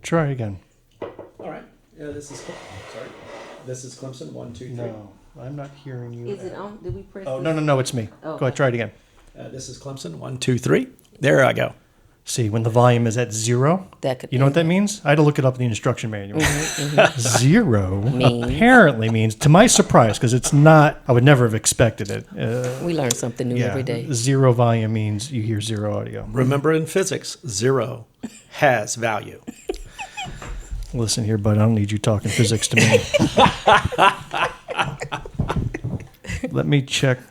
Try again. All right. This is Clemson. 1, 2, 3. No, I'm not hearing you. Is it on? Did we press? Oh, no, it's me. Oh, Go ahead, try it again. This is Clemson. 1, 2, 3. There I go. See, when the volume is at 0, you know what that means? I had to look it up in the instruction manual. 0 apparently means, to my surprise, because it's not, I would never have expected it. We learn something new every day. 0 volume means you hear 0 audio. Remember in physics, 0 has value. Listen here, bud, I don't need you talking physics to me. Let me check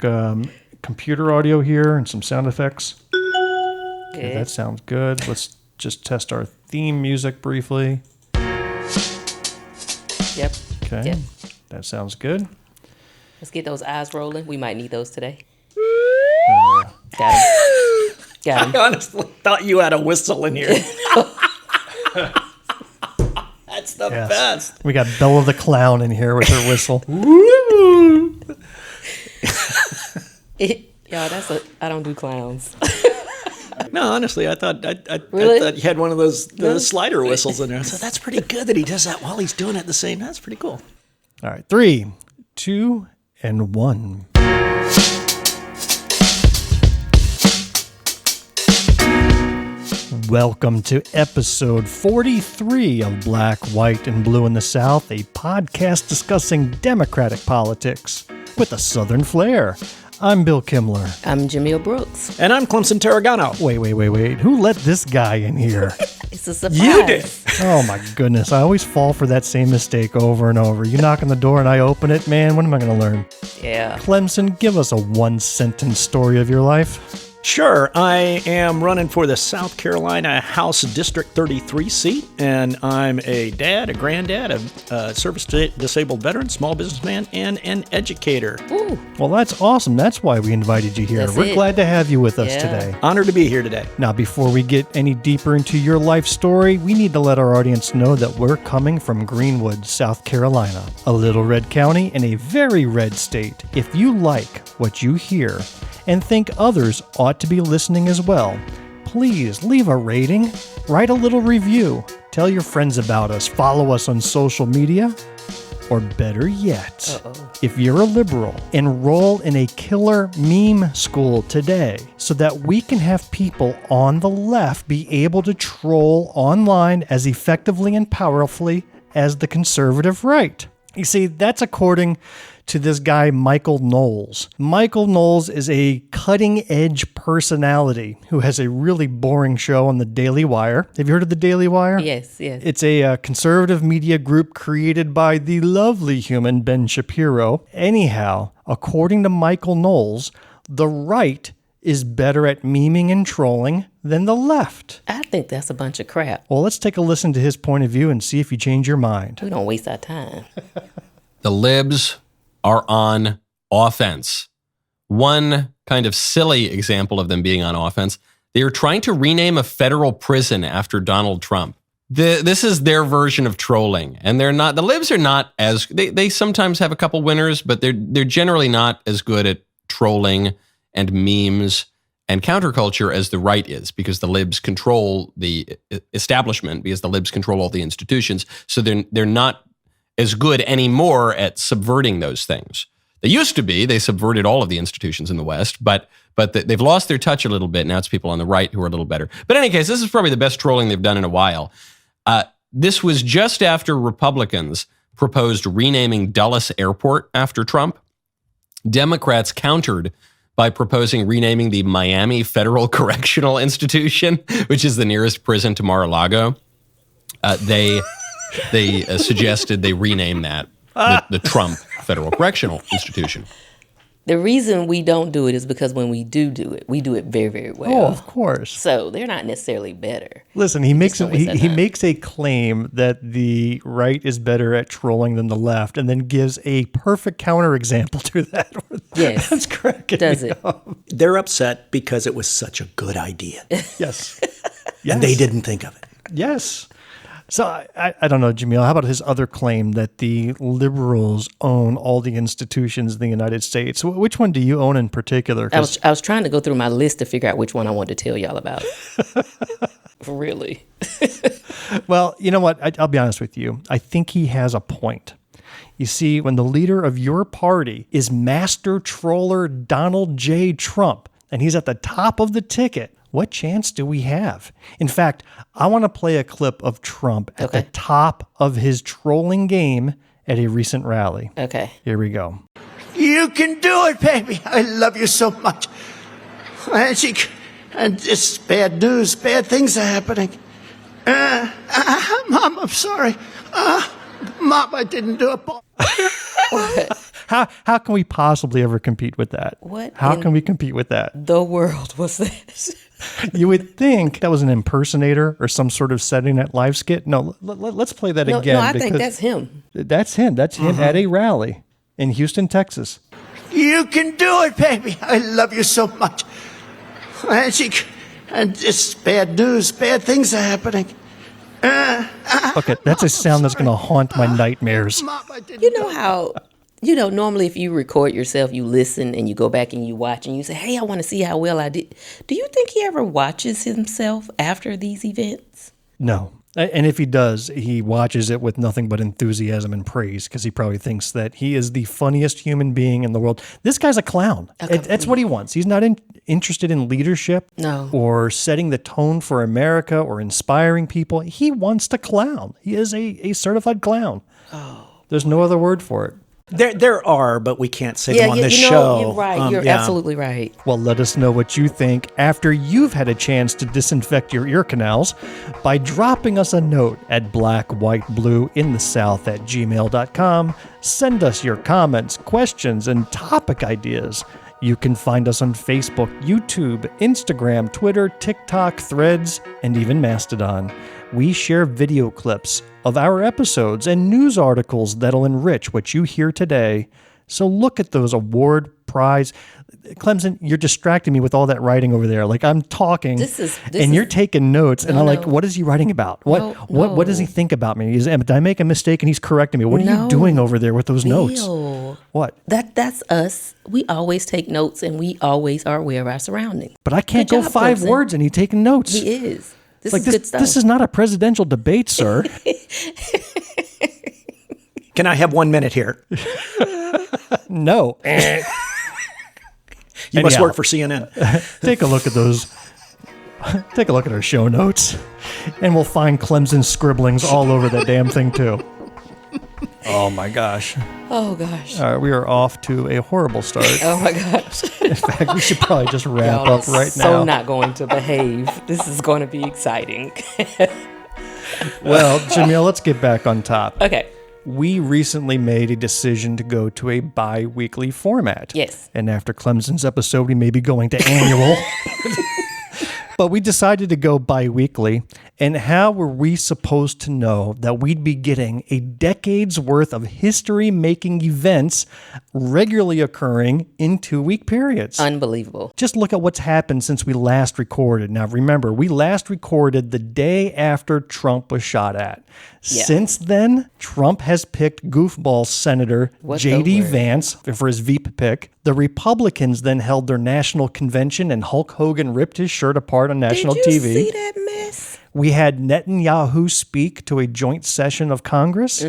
computer audio here and some sound effects. Okay, that sounds good. Let's just test our theme music briefly. Yep. Okay, Yep. That sounds good. Let's get those eyes rolling. We might need those today. Got him. Got him. I honestly thought you had a whistle in here. That's the best. We got Bella the Clown in here with her whistle. Y'all, I don't do clowns. No, honestly, I thought Really? I thought you had one of those slider whistles in there. So that's pretty good that he does that while he's doing it the same. That's pretty cool. All right, 3, 2, and 1. Welcome to episode 43 of Black, White, and Blue in the South, a podcast discussing Democratic politics with a Southern flair. I'm Bill Kimler. I'm Jumelle Brooks. And I'm Clemson Turregano. Wait. Who let this guy in here? It's a surprise. You did. Oh, my goodness. I always fall for that same mistake over and over. You knock on the door and I open it. Man, when am I going to learn? Yeah. Clemson, give us a one-sentence story of your life. Sure. I am running for the South Carolina House District 33 seat, and I'm a dad, a granddad, a service-disabled veteran, small businessman, and an educator. Ooh. Well, that's awesome. That's why we invited you here. We're glad to have you with us today. Honored to be here today. Now, before we get any deeper into your life story, we need to let our audience know that we're coming from Greenwood, South Carolina, a little red county in a very red state. If you like what you hear and think others ought to be listening as well, please leave a rating, write a little review, tell your friends about us, follow us on social media, or better yet, if you're a liberal, enroll in a killer meme school today so that we can have people on the left be able to troll online as effectively and powerfully as the conservative right. You see, that's according to this guy, Michael Knowles. Michael Knowles is a cutting-edge personality who has a really boring show on the Daily Wire. Have you heard of the Daily Wire? Yes. It's a conservative media group created by the lovely human Ben Shapiro. Anyhow, according to Michael Knowles, the right is better at memeing and trolling than the left. I think that's a bunch of crap. Well, let's take a listen to his point of view and see if you change your mind. We don't waste our time. The libs are on offense. One kind of silly example of them being on offense, they are trying to rename a federal prison after Donald Trump. This is their version of trolling, and they're not. The libs are not as they sometimes have a couple winners, but they're generally not as good at trolling and memes and counterculture as the right is, because the libs control the establishment, because the libs control all the institutions. So they're not as good anymore at subverting those things. They used to be. They subverted all of the institutions in the West, but they've lost their touch a little bit. Now it's people on the right who are a little better. But in any case, this is probably the best trolling they've done in a while. This was just after Republicans proposed renaming Dulles Airport after Trump. Democrats countered by proposing renaming the Miami Federal Correctional Institution, which is the nearest prison to Mar-a-Lago. They suggested they rename that the Trump Federal Correctional Institution. The reason we don't do it is because when we do it, we do it very, very well. Oh, of course. So they're not necessarily better. Listen, he makes a claim that the right is better at trolling than the left, and then gives a perfect counterexample to that. Yes. That's cracking Does me it? up. They're upset because it was such a good idea. Yes. And they didn't think of it. Yes. So I don't know, Jumelle, how about his other claim that the liberals own all the institutions in the United States? Which one do you own in particular? I was trying to go through my list to figure out which one I wanted to tell y'all about. Really? Well, you know what? I'll be honest with you. I think he has a point. You see, when the leader of your party is master troller Donald J. Trump, and he's at the top of the ticket, what chance do we have? In fact, I want to play a clip of Trump at the top of his trolling game at a recent rally. Okay. Here we go. You can do it, baby. I love you so much. And it's bad news. Bad things are happening. Mom, I'm sorry. Mom, I didn't do it. How can we possibly ever compete with that? What How in can we compete with that? the world was this? You would think that was an impersonator or some sort of Saturday Night Live skit. No, let's play that again. No, I think that's him. That's him. That's him at a rally in Houston, Texas. You can do it, baby. I love you so much. And it's bad news. Bad things are happening. Okay, that's a sound that's going to haunt my nightmares. Mom, I didn't You know how, normally if you record yourself, you listen and you go back and you watch and you say, hey, I want to see how well I did. Do you think he ever watches himself after these events? No. And if he does, he watches it with nothing but enthusiasm and praise because he probably thinks that he is the funniest human being in the world. This guy's a clown. That's what he wants. He's not interested in leadership or setting the tone for America or inspiring people. He wants to clown. He is a certified clown. Oh. There's no other word for it. There are, but we can't say them on this know, show. You're right. You're absolutely right. Well, let us know what you think after you've had a chance to disinfect your ear canals by dropping us a note at blackwhiteblueinthesouth@gmail.com. Send us your comments, questions, and topic ideas. You can find us on Facebook, YouTube, Instagram, Twitter, TikTok, Threads, and even Mastodon. We share video clips of our episodes and news articles that'll enrich what you hear today. So look at those award prize. Clemson, you're distracting me with all that writing over there. Like I'm talking and you're taking notes and I'm like, what is he writing about? What does he think about me? Did I make a mistake and he's correcting me? What are you doing over there with those notes? What? That's us. We always take notes and we always are aware of our surroundings. But I can't go 5 words and he's taking notes. He is. This is good stuff. This is not a presidential debate, sir. Can I have 1 minute here? No. You must work for CNN. Take a look at those. Take a look at our show notes, and we'll find Clemson scribblings all over that damn thing too. Oh my gosh. Oh gosh. All right, we are off to a horrible start. Oh my gosh. In fact, we should probably just wrap up right now. So not going to behave. This is going to be exciting. Well, Jumelle, let's get back on top. Okay. We recently made a decision to go to a bi-weekly format. Yes. And after Clemson's episode, we may be going to annual. But we decided to go bi-weekly. And how were we supposed to know that we'd be getting a decade's worth of history-making events regularly occurring in 2-week periods? Unbelievable. Just look at what's happened since we last recorded. Now, remember, we last recorded the day after Trump was shot at. Yeah. Since then, Trump has picked goofball Senator J.D. Vance for his VP pick. The Republicans then held their national convention and Hulk Hogan ripped his shirt apart on national TV. Did you see that mess? We had Netanyahu speak to a joint session of Congress.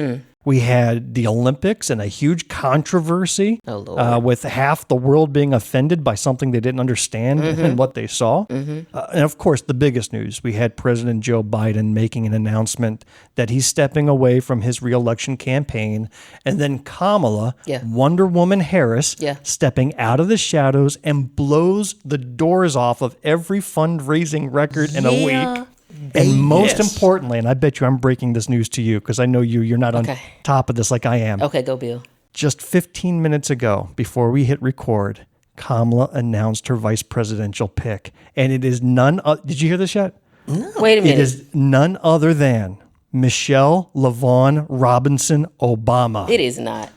We had the Olympics and a huge controversy with half the world being offended by something they didn't understand and what they saw. And of course, the biggest news, we had President Joe Biden making an announcement that he's stepping away from his reelection campaign. And then Kamala, Wonder Woman Harris, stepping out of the shadows and blows the doors off of every fundraising record in a week. And most importantly, and I bet you I'm breaking this news to you because I know you're not on top of this like I am. Okay, go Bill. Just 15 minutes ago, before we hit record, Kamala announced her vice presidential pick. And it is did you hear this yet? No. Wait a minute. It is none other than Michelle LaVaughn Robinson Obama. It is not.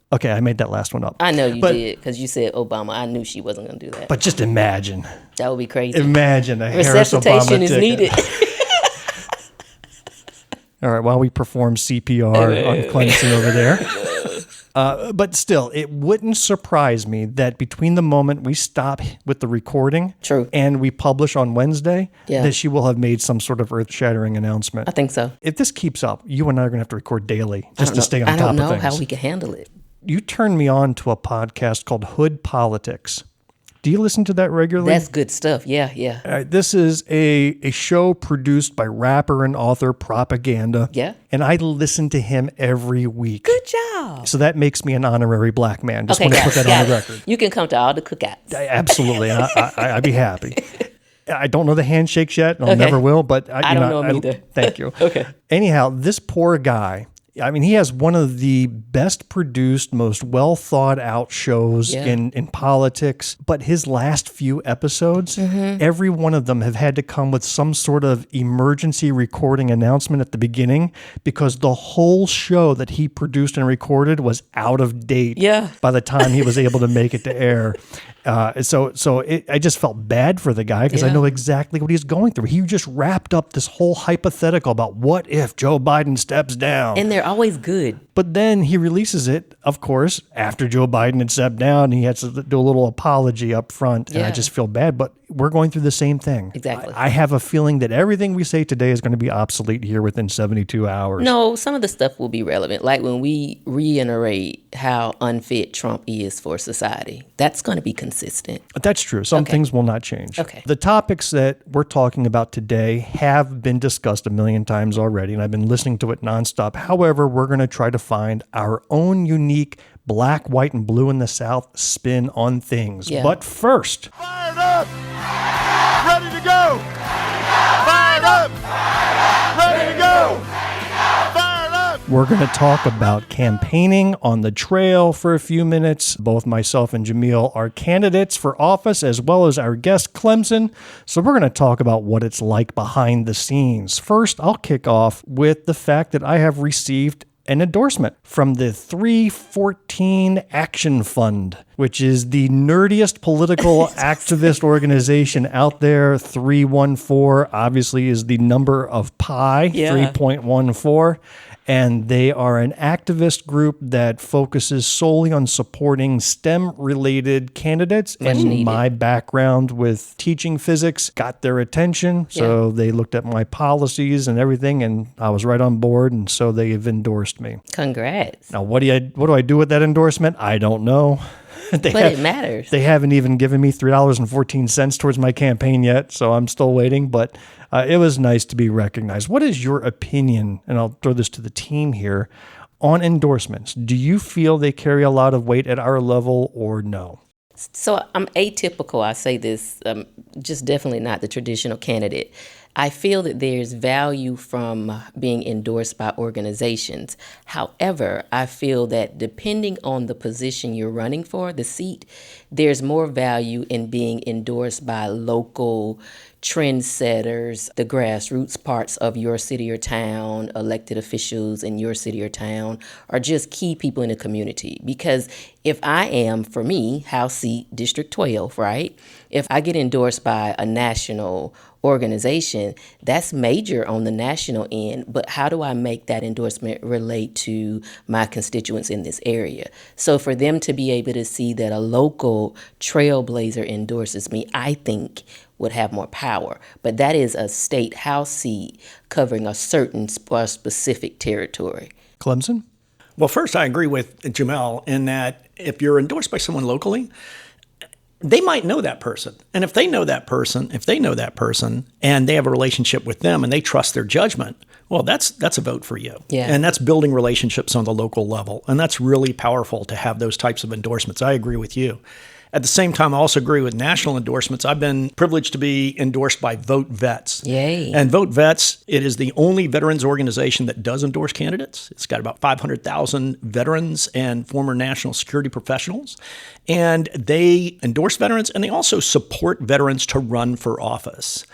Okay, I made that last one up. I know you did because you said Obama. I knew she wasn't going to do that. But just imagine. That would be crazy. Imagine a Harris Obama resuscitation is needed. All right, while we perform CPR on Clemson over there. But still, it wouldn't surprise me that between the moment we stop with the recording True. and we publish on Wednesday, Yeah. that she will have made some sort of earth-shattering announcement. I think so. If this keeps up, you and I are going to have to record daily just to stay on I top don't of know things. how we can handle it. You turned me on to a podcast called Hood Politics. Do you listen to that regularly? That's good stuff. Yeah. This is a show produced by rapper and author Propaganda. Yeah. And I listen to him every week. Good job. So that makes me an honorary black man. Just Okay, want to got put it, that on got the it. record. You can come to all the cookouts. Absolutely. And I'd be happy. I don't know the handshakes yet. And I Okay. never will, but I don't know 'em either. Thank you. Okay. Anyhow, this poor guy, I mean, he has one of the best produced, most well thought out shows Yeah. in politics. But his last few episodes, every one of them have had to come with some sort of emergency recording announcement at the beginning because the whole show that he produced and recorded was out of date Yeah. by the time he was able to make it to air. I just felt bad for the guy because I Yeah. know exactly what he's going through. He just wrapped up this whole hypothetical about what if Joe Biden steps down. And they're always good. But then he releases it, of course, after Joe Biden had stepped down. He had to do a little apology up front. And I Yeah. just feel bad. But we're going through the same thing. Exactly. I have a feeling that everything we say today is going to be obsolete here within 72 hours. No, some of the stuff will be relevant. Like when we reiterate how unfit Trump is for society, that's going to be consistent. That's true. Some things will not change. Okay. The topics that we're talking about today have been discussed a million times already, and I've been listening to it nonstop. However, we're going to try to find our own unique black, white, and blue in the South spin on things. Yeah. But first, Fired up! Ready to go! Fired up! Ready to go! Fired up! we're going to talk about campaigning on the trail for a few minutes. Both myself and Jumelle are candidates for office, as well as our guest, Clemson. So we're going to talk about what it's like behind the scenes. First, I'll kick off with the fact that I have received an endorsement from the 314 Action Fund, which is the nerdiest political activist organization out there. 314 obviously is the number of pi, 3.14. And they are an activist group that focuses solely on supporting STEM-related candidates. And my background with teaching physics got their attention. So they looked at my policies and everything, and I was right on board. And so they've endorsed me. Congrats. Now, what do I do with that endorsement? I don't know. It matters. They haven't even given me $3.14 towards my campaign yet, so I'm still waiting. But it was nice to be recognized. What is your opinion, and I'll throw this to the team here, on endorsements? Do you feel they carry a lot of weight at our level or no? So I'm atypical. I say this, just definitely not the traditional candidate. I feel that there's value from being endorsed by organizations. However, I feel that depending on the position you're running for, the seat, there's more value in being endorsed by local trendsetters, the grassroots parts of your city or town, elected officials in your city or town, or just key people in the community. Because if I am, for me, House seat District 12, right? If I get endorsed by a national organization, that's major on the national end, but how do I make that endorsement relate to my constituents in this area? So for them to be able to see that a local trailblazer endorses me, I think would have more power. But that is a state House seat covering a certain specific territory. Clemson? Well, first, I agree with Jumelle in that if you're endorsed by someone locally, they might know that person. And if they know that person, and they have a relationship with them and they trust their judgment, well, that's a vote for you. Yeah. And that's building relationships on the local level. And that's really powerful to have those types of endorsements. I agree with you. At the same time, I also agree with national endorsements. I've been privileged to be endorsed by Vote Vets. Yay. And Vote Vets, it is the only veterans organization that does endorse candidates. It's got about 500,000 veterans and former national security professionals. And they endorse veterans, and they also support veterans to run for office.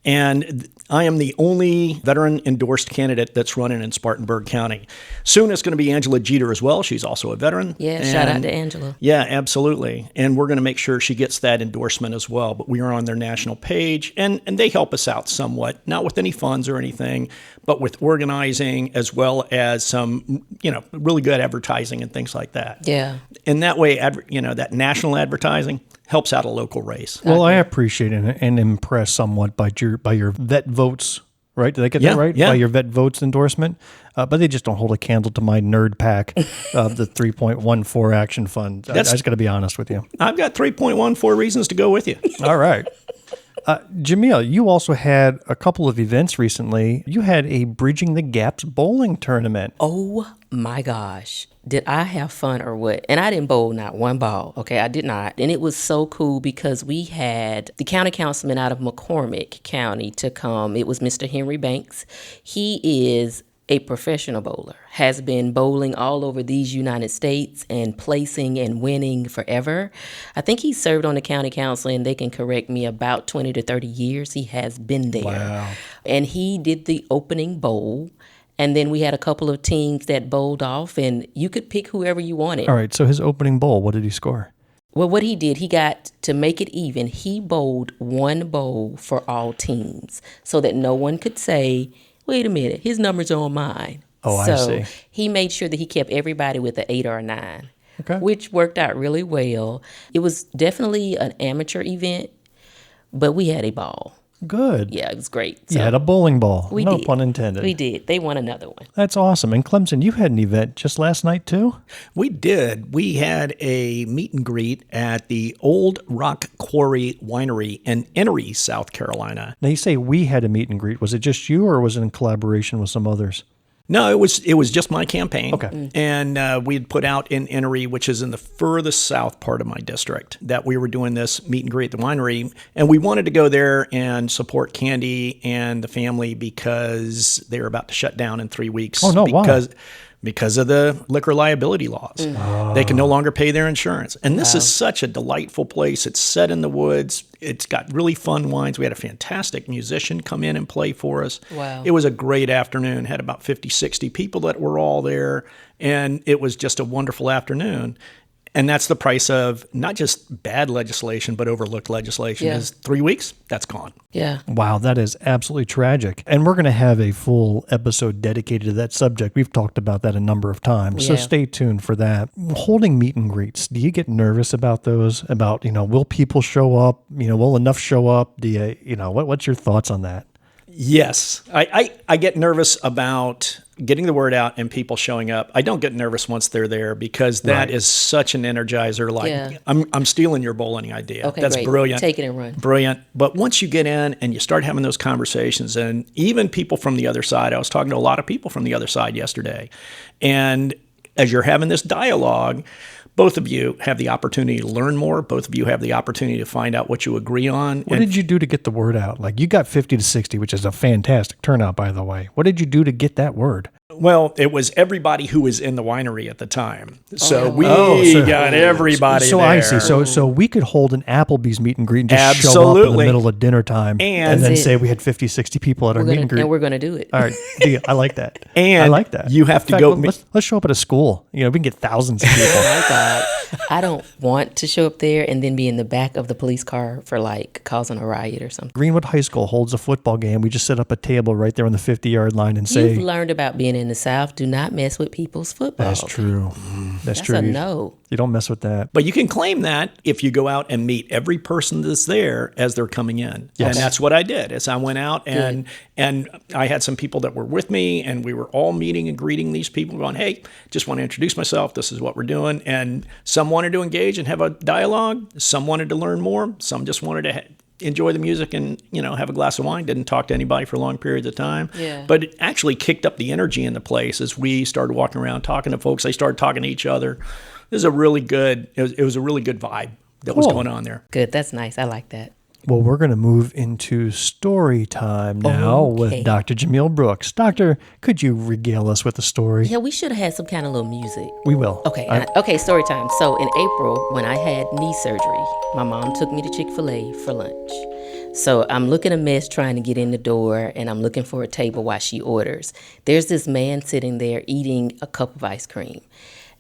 And I am the only veteran-endorsed candidate that's running in Spartanburg County. Soon it's going to be Angela Jeter as well. She's also a veteran. Yeah, shout out to Angela. Yeah, absolutely. And we're going to make sure she gets that endorsement as well. But we are on their national page, and they help us out somewhat, not with any funds or anything, but with organizing as well as some, really good advertising and things like that. Yeah. And that way, that national advertising helps out a local race. Well, I appreciate it and impressed somewhat by your vet votes, right? Did I get that right? Yeah. By your vet votes endorsement. But they just don't hold a candle to my nerd pack of the 3.14 Action Fund. I just got to be honest with you. I've got 3.14 reasons to go with you. All right. Jumelle, you also had a couple of events recently. You had a Bridging the Gaps bowling tournament. Oh my gosh. Did I have fun or what? And I didn't bowl not one ball. Okay, I did not. And it was so cool because we had the county councilman out of McCormick County to come. It was Mr. Henry Banks. He is a professional bowler, has been bowling all over these United States and placing and winning forever. I think he served on the county council, and they can correct me, about 20 to 30 years. He has been there. Wow. And he did the opening bowl. And then we had a couple of teams that bowled off, and you could pick whoever you wanted. All right, so his opening bowl, what did he score? Well, what he did, he got to make it even. He bowled one bowl for all teams so that no one could say, wait a minute, his numbers are on mine. Oh, so I see. He made sure that he kept everybody with an 8 or a 9, Okay. which worked out really well. It was definitely an amateur event, but we had a ball. Good. Yeah, it was great. You had a bowling ball. We no did. pun intended. We did. They won another one. That's awesome. And Clemson, you had an event just last night too? We did. We had a meet and greet at the Old Rock Quarry Winery in Enoree, South Carolina. Now you say we had a meet and greet. Was it just you or was it in collaboration with some others? No, it was just my campaign. Okay. And we had put out in Enoree, which is in the furthest south part of my district, that we were doing this meet and greet at the winery. And we wanted to go there and support Candy and the family because they were about to shut down in 3 weeks. Oh, no, why? Because of the liquor liability laws. They can no longer pay their insurance. And this is such a delightful place. It's set in the woods. It's got really fun wines. We had a fantastic musician come in and play for us. Wow. It was a great afternoon. Had about 50, 60 people that were all there. And it was just a wonderful afternoon. And that's the price of not just bad legislation, but overlooked legislation. Yeah. Is 3 weeks, that's gone. Yeah. Wow, that is absolutely tragic. And we're going to have a full episode dedicated to that subject. We've talked about that a number of times. So Yeah. stay tuned for that. Holding meet and greets, do you get nervous about those? About, will people show up? Will enough show up? Do you, what's your thoughts on that? Yes. I get nervous about getting the word out and people showing up. I don't get nervous once they're there because that is such an energizer. Like, Yeah. I'm stealing your bowling idea. Okay, That's great. brilliant. Take it and run. Brilliant. But once you get in and you start having those conversations, and even people from the other side, I was talking to a lot of people from the other side yesterday. And as you're having this dialogue, both of you have the opportunity to learn more. Both of you have the opportunity to find out what you agree on. What did you do to get the word out? Like, you got 50 to 60, which is a fantastic turnout, by the way. What did you do to get that word? Well, it was everybody who was in the winery at the time. So we so- got everybody So there. I see. So we could hold an Applebee's meet and greet and just show up in the Absolutely. middle of dinner time and then That's it. say we had 50, 60 people at our meet and greet. And we're going to do it. All right, deal. I like that. And I like that. you have to In fact, go- Let's show up at a school. We can get thousands of people. My God. I don't want to show up there and then be in the back of the police car for causing a riot or something. Greenwood High School holds a football game. We just set up a table right there on the 50-yard line and say, You've learned about being in the South. Do not mess with people's football. "That's true. That's That's true. a no. You don't mess with that." But you can claim that if you go out and meet every person that's there as they're coming in. Yes. And that's what I did. Is I went out and I had some people that were with me, and we were all meeting and greeting these people, going, "Hey, just want to introduce myself. This is what we're doing." And some wanted to engage and have a dialogue. Some wanted to learn more. Some just wanted to enjoy the music and have a glass of wine. Didn't talk to anybody for long periods of time. Yeah. But it actually kicked up the energy in the place as we started walking around talking to folks. They started talking to each other. It was a really good vibe that was Cool. going on there. Good. That's nice. I like that. Well, we're going to move into story time now with Okay. Dr. Jamille Brooks. Doctor, could you regale us with a story? Yeah, we should have had some kind of little music. We will. Okay, okay, story time. So in April, when I had knee surgery, my mom took me to Chick-fil-A for lunch. So I'm looking a mess trying to get in the door, and I'm looking for a table while she orders. There's this man sitting there eating a cup of ice cream.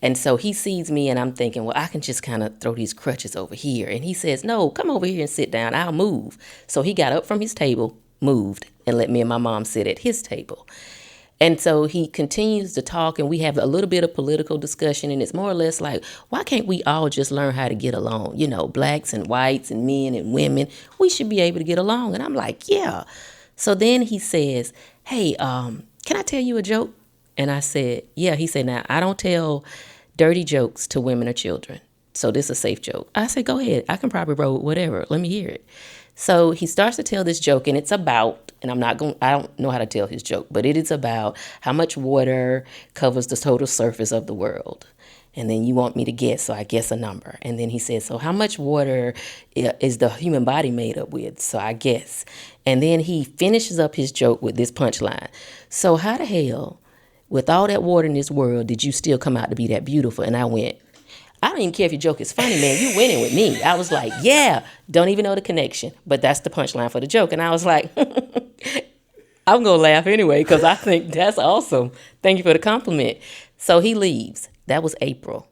And so he sees me, and I'm thinking, well, I can just kind of throw these crutches over here. And he says, no, come over here and sit down. I'll move. So he got up from his table, moved, and let me and my mom sit at his table. And so he continues to talk, and we have a little bit of political discussion, and it's more or less like, why can't we all just learn how to get along? You know, blacks and whites and men and women, we should be able to get along. And I'm like, yeah. So then he says, hey, can I tell you a joke? And I said, yeah. He said, now, I don't tell dirty jokes to women or children, so this is a safe joke. I said, go ahead. I can probably roll with whatever. Let me hear it. So he starts to tell this joke, and it's about, and I don't know how to tell his joke, but it is about how much water covers the total surface of the world. And then you want me to guess, so I guess a number. And then he says, so how much water is the human body made up with? So I guess. And then he finishes up his joke with this punchline. So how the hell, with all that water in this world, did you still come out to be that beautiful? And I went, I don't even care if your joke is funny, man. You winning with me. I was like, yeah, don't even know the connection. But that's the punchline for the joke. And I was like, I'm going to laugh anyway because I think that's awesome. Thank you for the compliment. So he leaves. That was April.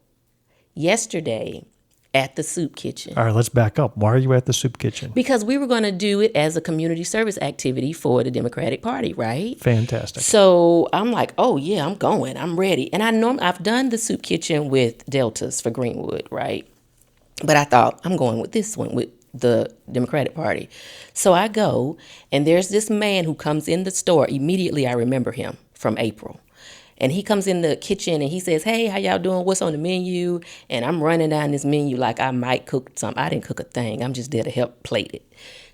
Yesterday, at the soup kitchen. All right, let's back up. Why are you at the soup kitchen? Because we were going to do it as a community service activity for the Democratic Party, right? Fantastic. So I'm like, oh, yeah, I'm going. I'm ready. And I've done the soup kitchen with Deltas for Greenwood, right? But I thought, I'm going with this one, with the Democratic Party. So I go, and there's this man who comes in the store. Immediately, I remember him from April. And he comes in the kitchen and he says, hey, how y'all doing? What's on the menu? And I'm running down this menu like I might cook something. I didn't cook a thing. I'm just there to help plate it.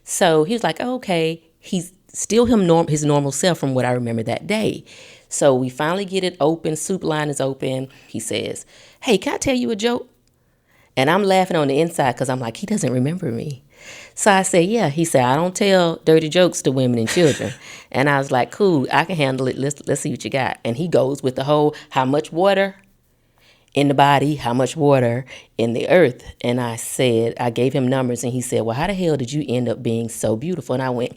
So he was like, oh, okay. He's still his normal self from what I remember that day. So we finally get it open. Soup line is open. He says, hey, can I tell you a joke? And I'm laughing on the inside because I'm like, he doesn't remember me. So I said, yeah. He said, I don't tell dirty jokes to women and children. And I was like, cool, I can handle it. Let's see what you got. And he goes with the whole, how much water in the body, how much water in the earth. And I gave him numbers, and he said, well, how the hell did you end up being so beautiful? And I went,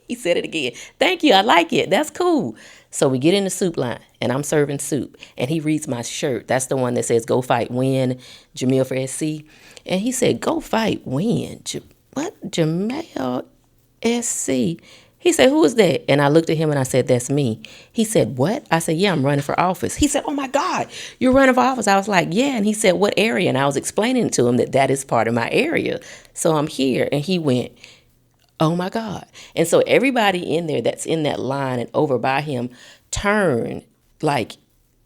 he said it again. Thank you. I like it. That's cool. So we get in the soup line, and I'm serving soup. And he reads my shirt. That's the one that says, go fight, win, Jumelle for SC. And he said, go fight, win. What? Jumelle SC. He said, who is that? And I looked at him and I said, that's me. He said, what? I said, yeah, I'm running for office. He said, oh my God, you're running for office. I was like, yeah. And he said, what area? And I was explaining to him that is part of my area. So I'm here. And he went, oh my God. And so everybody in there that's in that line and over by him turned like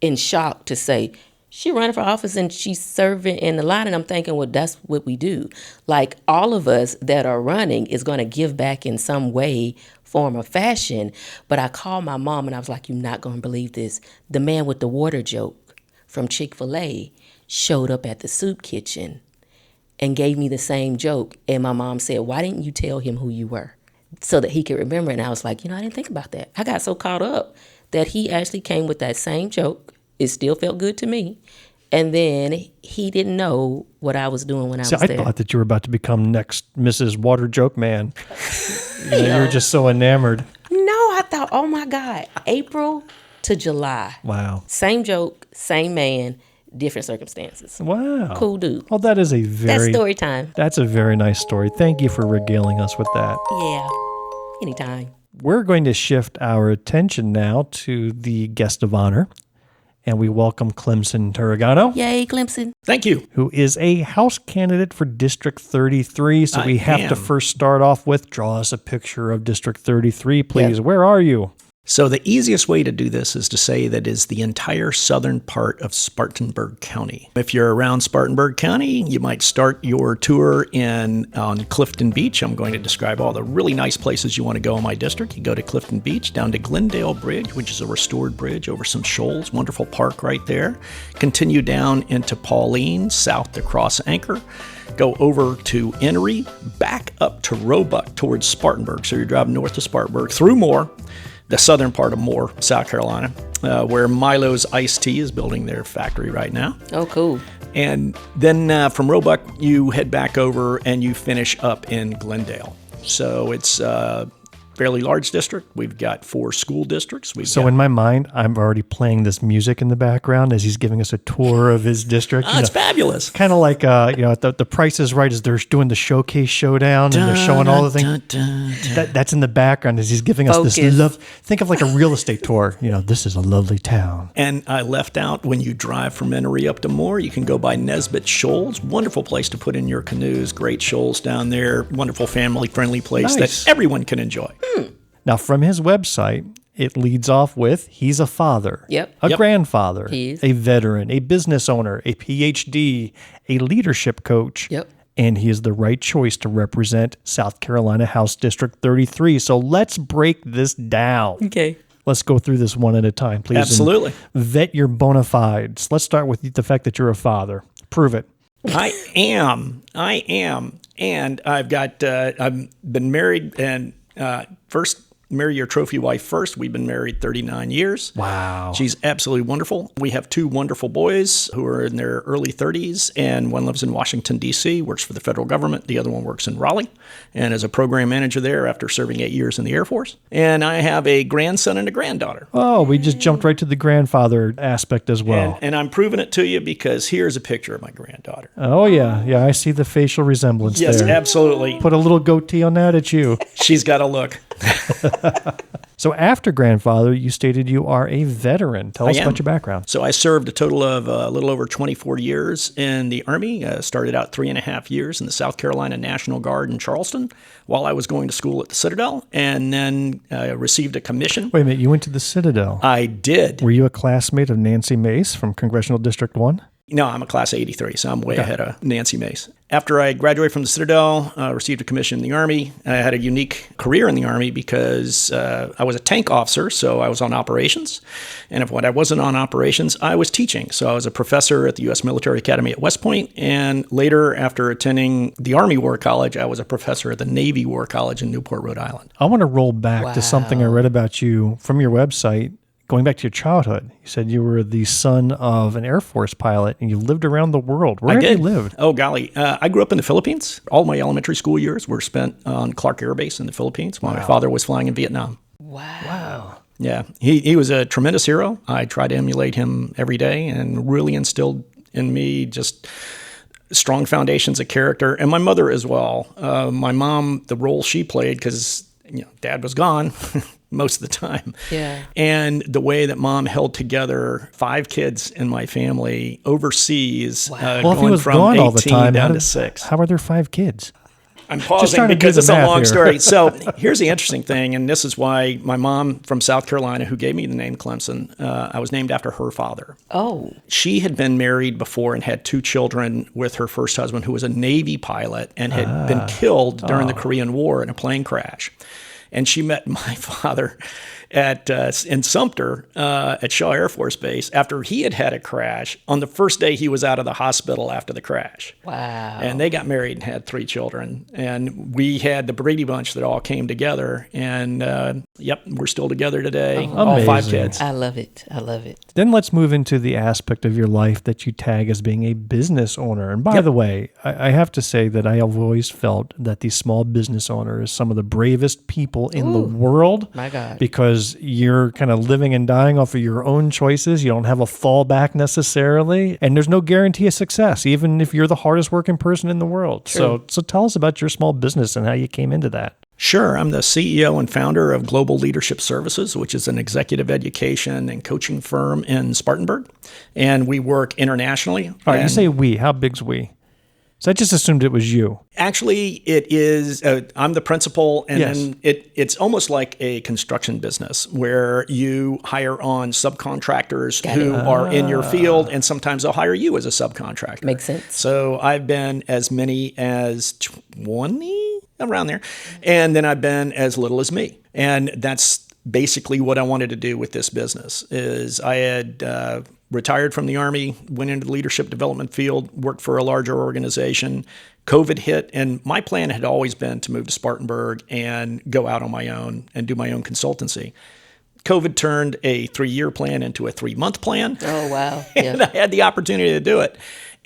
in shock to say, she running for office and she's serving in the line. And I'm thinking, well, that's what we do. Like all of us that are running is going to give back in some way, form, or fashion. But I called my mom and I was like, you're not going to believe this. The man with the water joke from Chick-fil-A showed up at the soup kitchen and gave me the same joke. And my mom said, why didn't you tell him who you were so that he could remember? And I was like, I didn't think about that. I got so caught up that he actually came with that same joke. It still felt good to me. And then he didn't know what I was doing when I was there. I thought that you were about to become next Mrs. Water Joke Man. You were just so enamored. No, I thought, oh my God, April to July. Wow. Same joke, same man, different circumstances. Wow. Cool dude. Well, that's story time. That's a very nice story. Thank you for regaling us with that. Yeah, anytime. We're going to shift our attention now to the guest of honor. And we welcome Clemson Turregano. Yay, Clemson. Thank you. Who is a House candidate for District 33. So we have to first start off with, draw us a picture of District 33, please. Yeah. Where are you? So the easiest way to do this is to say that is the entire southern part of Spartanburg County. If you're around Spartanburg County, you might start your tour on Clifton Beach. I'm going to describe all the really nice places you want to go in my district. You go to Clifton Beach, down to Glendale Bridge, which is a restored bridge over some shoals. Wonderful park right there. Continue down into Pauline, south to Cross Anchor. Go over to Enoree, back up to Roebuck towards Spartanburg. So you're driving north to Spartanburg, through Moore, the southern part of Moore, South Carolina, where Milo's Iced Tea is building their factory right now. Oh, cool. And then from Roebuck, you head back over and you finish up in Glendale. So it's a fairly large district. We've got 4 school districts. In my mind, I'm already playing this music in the background as he's giving us a tour of his district. It's fabulous. Kind of like, the Price is Right as they're doing the showcase showdown and they're showing all the things. That's in the background as he's giving us this love. Think of like a real estate tour. This is a lovely town. And I left out, when you drive from Mentory up to Moore, you can go by Nesbitt Shoals. Wonderful place to put in your canoes. Great shoals down there. Wonderful family-friendly place that everyone can enjoy. Now, from his website, it leads off with he's a father, a grandfather, a veteran, a business owner, a PhD, a leadership coach, and he is the right choice to represent South Carolina House District 33. So let's break this down. Okay. Let's go through this one at a time, please. Absolutely. Vet your bona fides. Let's start with the fact that you're a father. Prove it. I am. And I've been married and first marry your trophy wife first. We've been married 39 years. Wow. She's absolutely wonderful. We have 2 wonderful boys who are in their early 30s, and one lives in Washington, D.C., works for the federal government. The other one works in Raleigh and is a program manager there after serving 8 years in the Air Force. And I have a grandson and a granddaughter. Oh, we just jumped right to the grandfather aspect as well. And I'm proving it to you because here's a picture of my granddaughter. Oh, yeah. Yeah, I see the facial resemblance there. Yes, absolutely. Put a little goatee on that at you. She's got a look. So after grandfather, you stated you are a veteran. Tell us about your background. So I served a total of a little over 24 years in the Army. Started out 3.5 years in the South Carolina National Guard in Charleston while I was going to school at the Citadel, and then received a commission. Wait a minute, you went to the Citadel. I did. Were you a classmate of Nancy Mace from Congressional District 1? No, I'm a class of 83, so I'm way ahead of Nancy Mace. After I graduated from the Citadel, received a commission in the Army. I had a unique career in the Army because I was a tank officer, so I was on operations. And when I wasn't on operations, I was teaching. So I was a professor at the U.S. Military Academy at West Point, and later, after attending the Army War College, I was a professor at the Navy War College in Newport, Rhode Island. I want to roll back to something I read about you from your website. Going back to your childhood, you said you were the son of an Air Force pilot and you lived around the world. Where have you lived? Oh, golly. I grew up in the Philippines. All my elementary school years were spent on Clark Air Base in the Philippines while my father was flying in Vietnam. Wow. Yeah. He was a tremendous hero. I try to emulate him every day and really instilled in me just strong foundations of character. And my mother as well. My mom, the role she played, because Dad was gone most of the time. Yeah. And the way that Mom held together 5 kids in my family overseas, Well, if he going was from gone 18 all the time, down to 6. How are there 5 kids? I'm Just pausing trying to do because the it's a math long here. story. So here's the interesting thing, and this is why my mom from South Carolina, who gave me the name Clemson, I was named after her father. Oh. She had been married before and had 2 children with her first husband, who was a Navy pilot and had been killed during the Korean War in a plane crash. And she met my father in Sumter at Shaw Air Force Base after he had had a crash on the first day he was out of the hospital after the crash. Wow. And they got married and had 3 children. And we had the Brady Bunch that all came together. And we're still together today, all 5 kids. I love it. I love it. Then let's move into the aspect of your life that you tag as being a business owner. And by the way, I have to say that I have always felt that the small business owner is some of the bravest people in the world. My God. Because you're kind of living and dying off of your own choices. You don't have a fallback necessarily. And there's no guarantee of success, even if you're the hardest working person in the world. So tell us about your small business and how you came into that. Sure. I'm the CEO and founder of Global Leadership Services, which is an executive education and coaching firm in Spartanburg. And we work internationally. All right, you say we. How big's we? So I just assumed it was you. Actually, it is. I'm the principal, and then it's almost like a construction business where you hire on subcontractors who are in your field, and sometimes they'll hire you as a subcontractor. Makes sense. So I've been as many as 20, around there, and then I've been as little as me. And that's basically what I wanted to do with this business. Is I had retired from the Army, went into the leadership development field, worked for a larger organization. COVID hit, and my plan had always been to move to Spartanburg and go out on my own and do my own consultancy. COVID turned a 3-year plan into a 3-month plan. Oh, wow. And Yeah. I had the opportunity to do it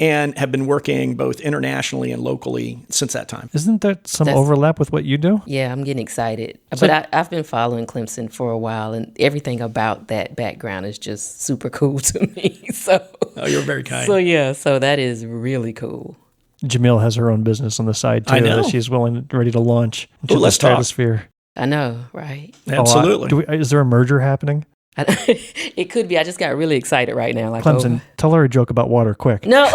and have been working both internationally and locally since that time. Isn't that some That's- overlap with what you do? Yeah, I'm getting excited. But I've been following Clemson for a while, and everything about that background is just super cool to me. So, Oh, you're very kind. so that is really cool. Jumelle has her own business on the side too I know. that she's ready to launch into the let's talk. stratosphere. I know, right? Absolutely. Is there a merger happening? It could be. I just got really excited right now. Like, Clemson, tell her a joke about water, quick. No.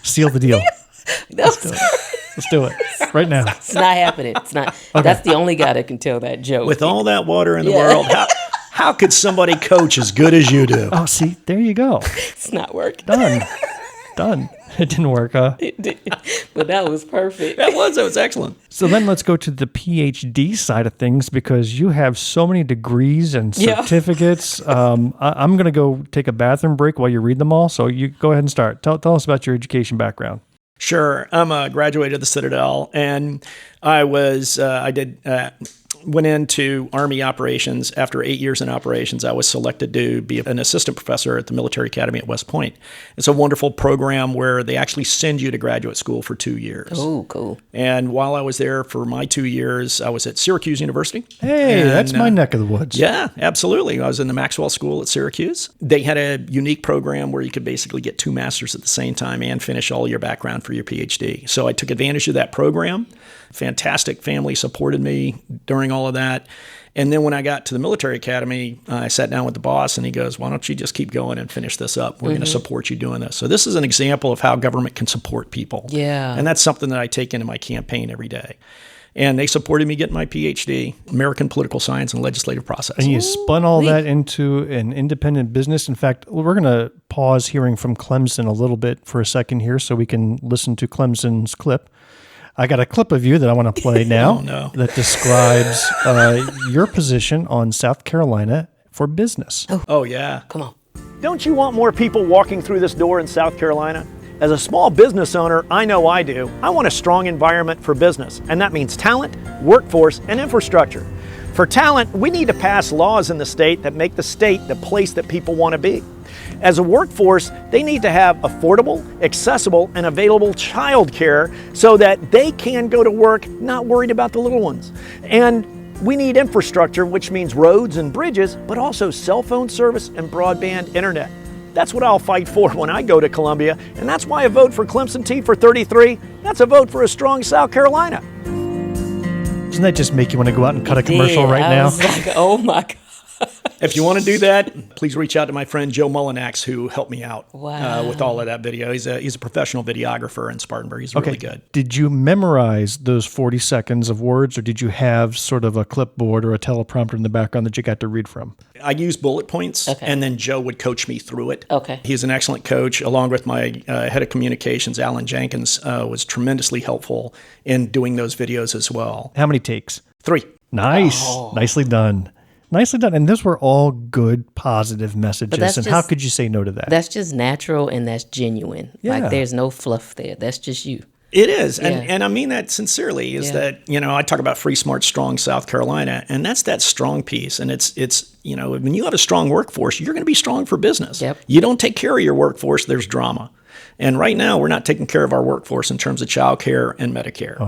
Seal the deal. No, Let's do it right now. it's not happening. It's not. That's the only guy that can tell that joke. With all that water in the Yeah. world, how could somebody coach as good as you do? Oh, see, there you go. It's not working. Done. It didn't work, huh? It did. But that was perfect. That was excellent. So then let's go to the PhD side of things because you have so many degrees and Yeah. certificates. I'm going to go take a bathroom break while you read them all. So you go ahead and start. Tell us about your education background. Sure. I'm a graduate of the Citadel, and I went into Army operations. After 8 years in operations, I was selected to be an assistant professor at the Military Academy at West Point. It's a wonderful program where they actually send you to graduate school for 2 years. Oh, cool. And while I was there for my 2 years, I was at Syracuse University. Hey, And, that's my neck of the woods. Yeah, absolutely. I was in the Maxwell School at Syracuse. They had a unique program where you could basically get 2 masters at the same time and finish all your background for your PhD. So I took advantage of that program. Fantastic family supported me during all of that. And then when I got to the military academy, I sat down with the boss and he goes, why don't you just keep going and finish this up? We're going to support you doing this. So this is an example of how government can support people. Yeah. And that's something that I take into my campaign every day. And they supported me getting my PhD, American Political Science and Legislative Process. And you spun all that into an independent business. In fact, we're going to pause hearing from Clemson a little bit for a second here so we can listen to Clemson's clip. I got a clip of you that I want to play now Oh, no. that describes your position on South Carolina for business. Oh, yeah. Come on. Don't you want more people walking through this door in South Carolina? As a small business owner, I know I do. I want a strong environment for business, and that means talent, workforce, and infrastructure. For talent, we need to pass laws in the state that make the state the place that people want to be. As a workforce, they need to have affordable, accessible, and available child care so that they can go to work not worried about the little ones. And we need infrastructure, which means roads and bridges, but also cell phone service and broadband internet. That's what I'll fight for when I go to Columbia, and that's why a vote for Clemson T for 33, that's a vote for a strong South Carolina. Doesn't that just make you want to go out and cut a commercial Did. right I now? was like, oh my God. If you want to do that, please reach out to my friend Joe Mullinax, who helped me out Wow. with all of that video. He's a professional videographer in Spartanburg. He's really good. Did you memorize those 40 seconds of words, or did you have sort of a clipboard or a teleprompter in the background that you got to read from? I used bullet points, Okay. and then Joe would coach me through it. Okay. He's an excellent coach, along with my head of communications, Alan Jenkins, was tremendously helpful in doing those videos as well. How many takes? 3. Nice. Nicely done. Nicely done. And those were all good, positive messages. that's And how just- could you say no to that? That's just natural and that's genuine. Yeah. Like there's no fluff there. That's just you. It is, Yeah. and I mean that sincerely, is Yeah. that, I talk about free, smart, strong South Carolina, and that's that strong piece. And it's when you have a strong workforce, you're going to be strong for business. Yep. You don't take care of your workforce, there's drama. And right now, we're not taking care of our workforce in terms of child care and Medicare.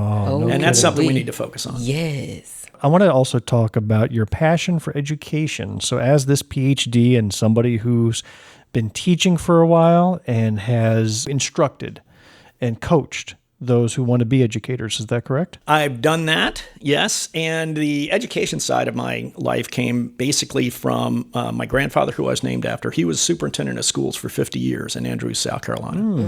And that's something we need to focus on. Yes. I want to also talk about your passion for education. So as this PhD and somebody who's been teaching for a while and has instructed and coached those who want to be educators, is that correct? I've done that, yes. And the education side of my life came basically from my grandfather, who I was named after. He was superintendent of schools for 50 years in Andrews, South Carolina.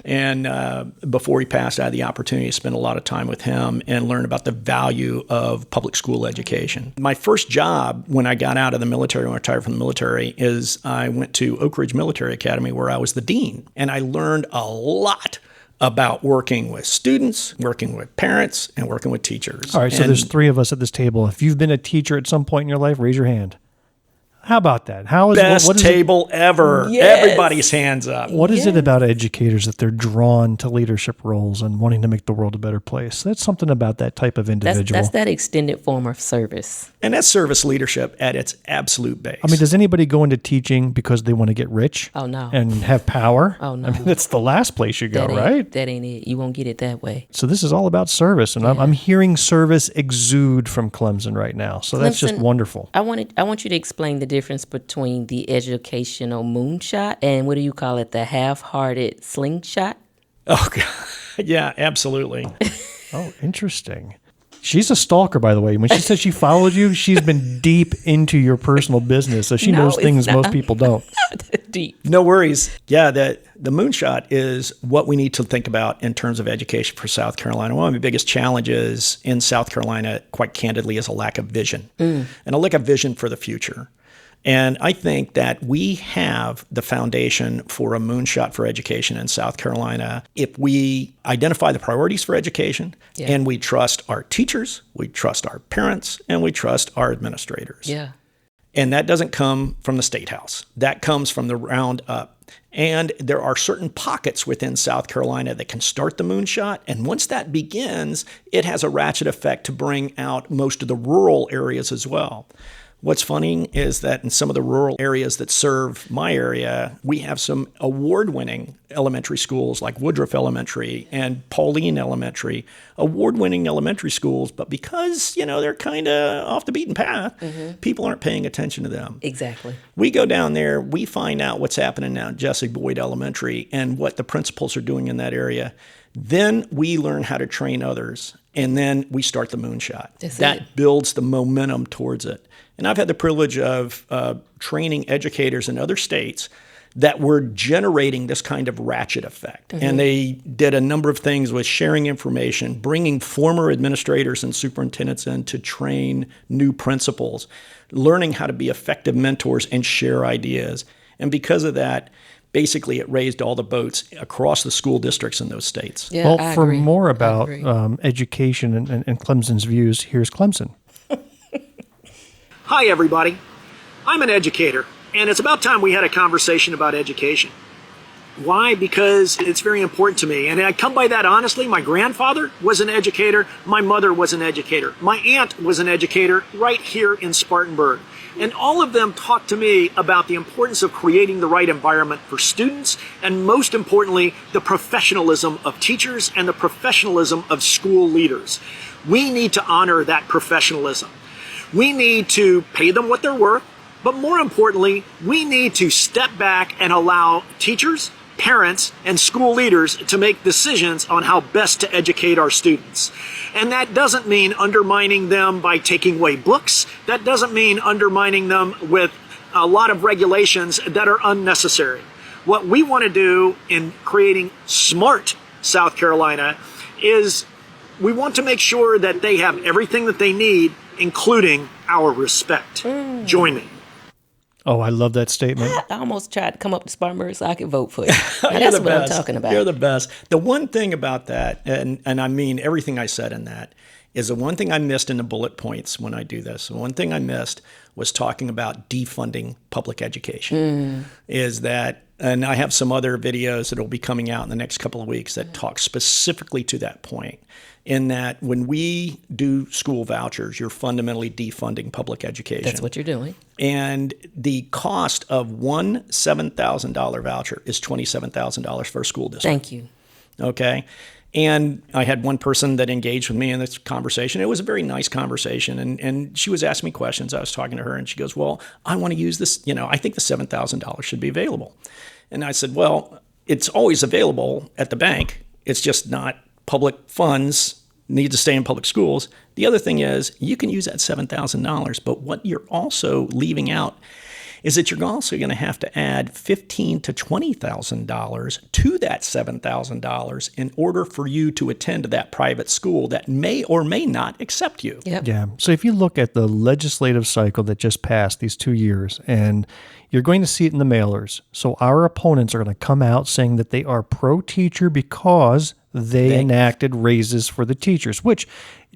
And before he passed, I had the opportunity to spend a lot of time with him and learn about the value of public school education. My first job when I got out of the military, when I retired from the military, is I went to Oak Ridge Military Academy, where I was the dean. And I learned a lot about working with students, working with parents, and working with teachers. All right, so And there's 3 of us at this table. If you've been a teacher at some point in your life, raise your hand. How about that? How is Best what is table ever. Yes. Everybody's hands up. What is it about educators that they're drawn to leadership roles and wanting to make the world a better place? That's something about that type of individual. That's that extended form of service. And that's service leadership at its absolute base. I mean, does anybody go into teaching because they want to get rich? Oh, no. And have power? Oh, no. I mean, that's the last place you go, right? That ain't it. You won't get it that way. So this is all about service, and I'm hearing service exude from Clemson right now. So that's just Clemson, wonderful. I want you to explain the difference between the educational moonshot and what do you call it, the half-hearted slingshot? Oh, God. Yeah, absolutely. Oh, interesting. She's a stalker, by the way. When she says she followed you, she's been deep into your personal business, so she No, knows it's things not. most people don't. Deep. No worries. Yeah, the moonshot is what we need to think about in terms of education for South Carolina. One of the biggest challenges in South Carolina, quite candidly, is a lack of vision and a lack of vision for the future. And I think that we have the foundation for a moonshot for education in South Carolina if we identify the priorities for education and we trust our teachers, we trust our parents, and we trust our administrators. Yeah. And that doesn't come from the State House. That comes from the ground up. And there are certain pockets within South Carolina that can start the moonshot. And once that begins, it has a ratchet effect to bring out most of the rural areas as well. What's funny is that in some of the rural areas that serve my area, we have some award-winning elementary schools like Woodruff Elementary and Pauline Elementary, award-winning elementary schools, but because, they're kind of off the beaten path, people aren't paying attention to them. Exactly. We go down there, we find out what's happening now at Jesse Boyd Elementary and what the principals are doing in that area. Then we learn how to train others, and then we start the moonshot. That builds the momentum towards it. And I've had the privilege of training educators in other states that were generating this kind of ratchet effect. And they did a number of things with sharing information, bringing former administrators and superintendents in to train new principals, learning how to be effective mentors and share ideas. And because of that, basically it raised all the boats across the school districts in those states. Yeah, Well, I for agree. more I about agree. education and Clemson's views, here's Clemson. Hi, everybody. I'm an educator, and it's about time we had a conversation about education. Why? Because it's very important to me. And I come by that honestly. My grandfather was an educator. My mother was an educator. My aunt was an educator right here in Spartanburg. And all of them talked to me about the importance of creating the right environment for students, and most importantly, the professionalism of teachers and the professionalism of school leaders. We need to honor that professionalism. We need to pay them what they're worth, but more importantly, we need to step back and allow teachers, parents, and school leaders to make decisions on how best to educate our students. And that doesn't mean undermining them by taking away books. That doesn't mean undermining them with a lot of regulations that are unnecessary. What we want to do in creating smart South Carolina is we want to make sure that they have everything that they need, including our respect. Join me. Oh, I love that statement. I almost tried to come up to Spartanburg so I could vote for you. Now, You're that's the what I'm best. talking about. You're the best. The one thing about that, and I mean everything I said in that, is the one thing I missed in the bullet points when I do this. The one thing I missed was talking about defunding public education. Is that, and I have some other videos that will be coming out in the next couple of weeks that talk specifically to that point. In that when we do school vouchers, you're fundamentally defunding public education. That's what you're doing. And the cost of one $7,000 voucher is $27,000 for a school district. Thank you. Okay. And I had one person that engaged with me in this conversation. It was a very nice conversation. And she was asking me questions. I was talking to her and she goes, well, I want to use this. I think the $7,000 should be available. And I said, well, it's always available at the bank. It's just not public funds need to stay in public schools. The other thing is you can use that $7,000, but what you're also leaving out is that you're also going to have to add $15,000 to $20,000 to that $7,000 in order for you to attend that private school that may or may not accept you. Yep. Yeah. So if you look at the legislative cycle that just passed these 2 years, and you're going to see it in the mailers. So our opponents are going to come out saying that they are pro-teacher because they enacted raises for the teachers, which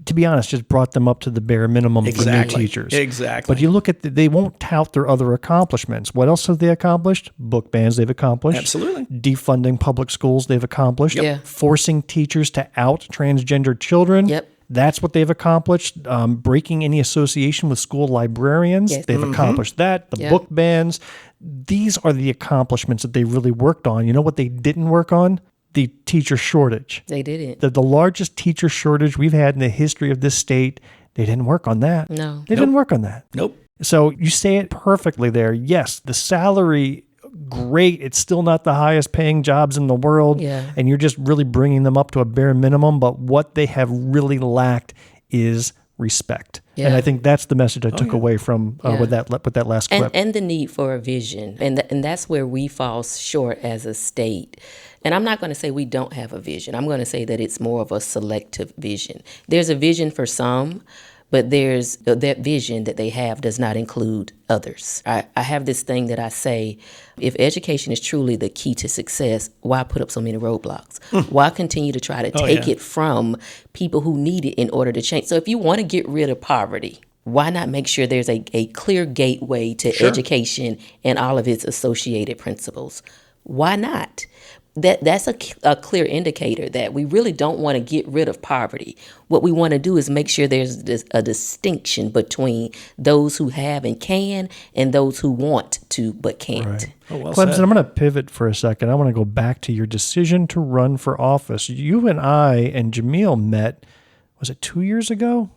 to be honest, just brought them up to the bare minimum for new teachers. Exactly. But you look at they won't tout their other accomplishments. What else have they accomplished? Book bans they've accomplished. Absolutely. Defunding public schools they've accomplished. Yep. Yeah. Forcing teachers to out transgender children. Yep. That's what they've accomplished. Breaking any association with school librarians. Yes. They've accomplished that. The book bans. These are the accomplishments that they really worked on. You know what they didn't work on? The teacher shortage. They didn't. The largest teacher shortage we've had in the history of this state. They didn't work on that. No. They didn't work on that. Nope. So you say it perfectly there. Yes, the salary, great. It's still not the highest paying jobs in the world. Yeah. And you're just really bringing them up to a bare minimum. But what they have really lacked is respect. Yeah. And I think that's the message I took away from with that last clip. And the need for a vision. And that's where we fall short as a state. And I'm not going to say we don't have a vision. I'm going to say that it's more of a selective vision. There's a vision for some, but there's that vision that they have does not include others. I have this thing that I say, if education is truly the key to success, why put up so many roadblocks? Why continue to try to take it from people who need it in order to change? So if you want to get rid of poverty, why not make sure there's a clear gateway to education and all of its associated principles? Why not? That's a clear indicator that we really don't want to get rid of poverty. What we want to do is make sure there's a distinction between those who have and can and those who want to but can't. Right. Oh, well Clemson, said. I'm going to pivot for a second. I want to go back to your decision to run for office. You and I and Jumelle met, was it 2 years ago?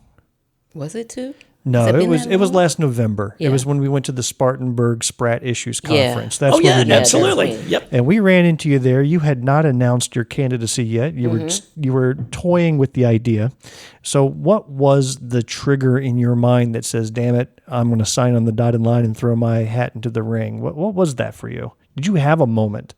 Was it too? No, Has it been was that it was long? last November. Yeah. It was when we went to the Spartanburg Sprat Issues Yeah. Conference. That's Oh, where yeah, we met. absolutely. That's me. Yep. And we ran into you there. You had not announced your candidacy yet. You were toying with the idea. So what was the trigger in your mind that says, damn it, I'm going to sign on the dotted line and throw my hat into the ring? What was that for you? Did you have a moment?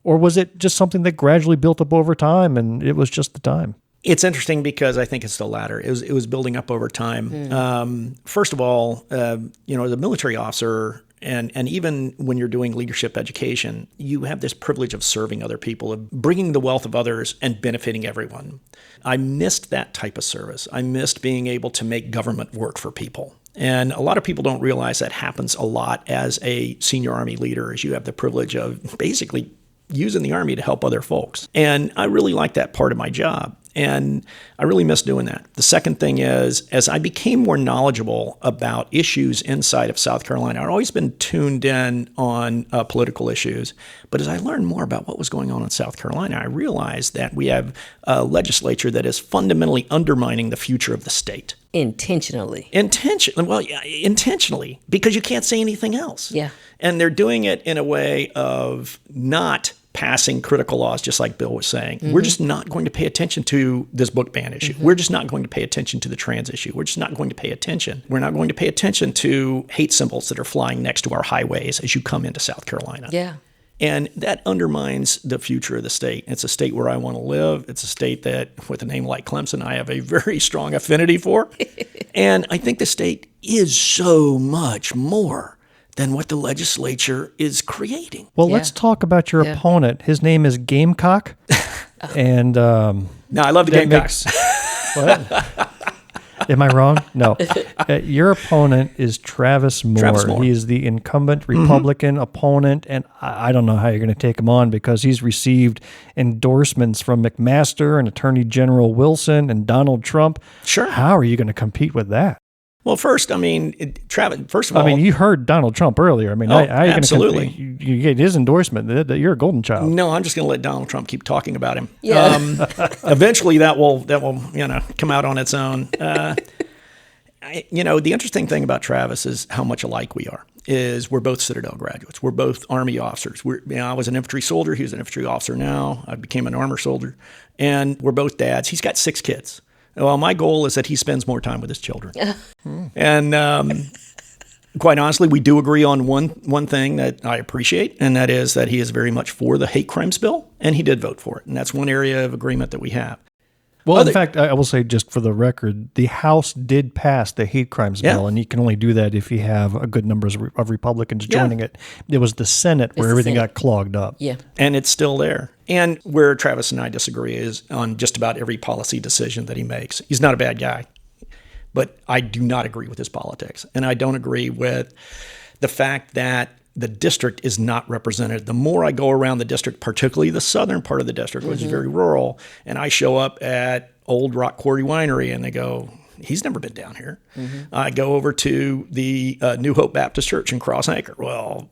Or was it just something that gradually built up over time and it was just the time? It's interesting because I think it's the latter. It was building up over time. First of all, as a military officer, and even when you're doing leadership education, you have this privilege of serving other people, of bringing the wealth of others and benefiting everyone. I missed that type of service. I missed being able to make government work for people. And a lot of people don't realize that happens a lot as a senior Army leader, as you have the privilege of basically using the Army to help other folks. And I really like that part of my job. And I really miss doing that. The second thing is, as I became more knowledgeable about issues inside of South Carolina, I've always been tuned in on political issues. But as I learned more about what was going on in South Carolina, I realized that we have a legislature that is fundamentally undermining the future of the state. Intentionally. Intentionally, because you can't say anything else. Yeah. And they're doing it in a way of not passing critical laws, just like Bill was saying. We're just not going to pay attention to this book ban issue. We're just not going to pay attention to the trans issue. We're just not going to pay attention. We're not going to pay attention to hate symbols that are flying next to our highways as you come into South Carolina. Yeah. And that undermines the future of the state. It's a state where I want to live. It's a state that, with a name like Clemson, I have a very strong affinity for. And I think the state is so much more than what the legislature is creating. Well, Yeah. let's talk about your opponent. His name is Gamecock. And No, I love the that Gamecocks. what? Am I wrong? No. Your opponent is Travis Moore. Travis Moore. He is the incumbent Republican opponent, and I don't know how you're going to take him on because he's received endorsements from McMaster and Attorney General Wilson and Donald Trump. Sure. How are you going to compete with that? Well, first, Travis, first of all, I mean, you heard Donald Trump earlier. I mean, how are you absolutely. going to you get his endorsement that you're a golden child. No, I'm just going to let Donald Trump keep talking about him. Yeah. Eventually, that will come out on its own. The interesting thing about Travis is how much alike we are. Is we're both Citadel graduates. We're both Army officers. I was an infantry soldier. He was an infantry officer now. I became an armor soldier. And we're both dads. He's got 6 kids. Well, my goal is that he spends more time with his children. And quite honestly, we do agree on one thing that I appreciate, and that is that he is very much for the hate crimes bill, and he did vote for it. And that's one area of agreement that we have. Well, in fact, I will say, just for the record, the House did pass the hate crimes bill, and you can only do that if you have a good number of Republicans joining it. It was the Senate where everything got clogged up. Yeah. And it's still there. And where Travis and I disagree is on just about every policy decision that he makes. He's not a bad guy, but I do not agree with his politics. And I don't agree with the fact that the district is not represented. The more I go around the district, particularly the southern part of the district, which is very rural, and I show up at Old Rock Quarry Winery and they go, he's never been down here. I go over to the New Hope Baptist Church in Cross Anchor. Well,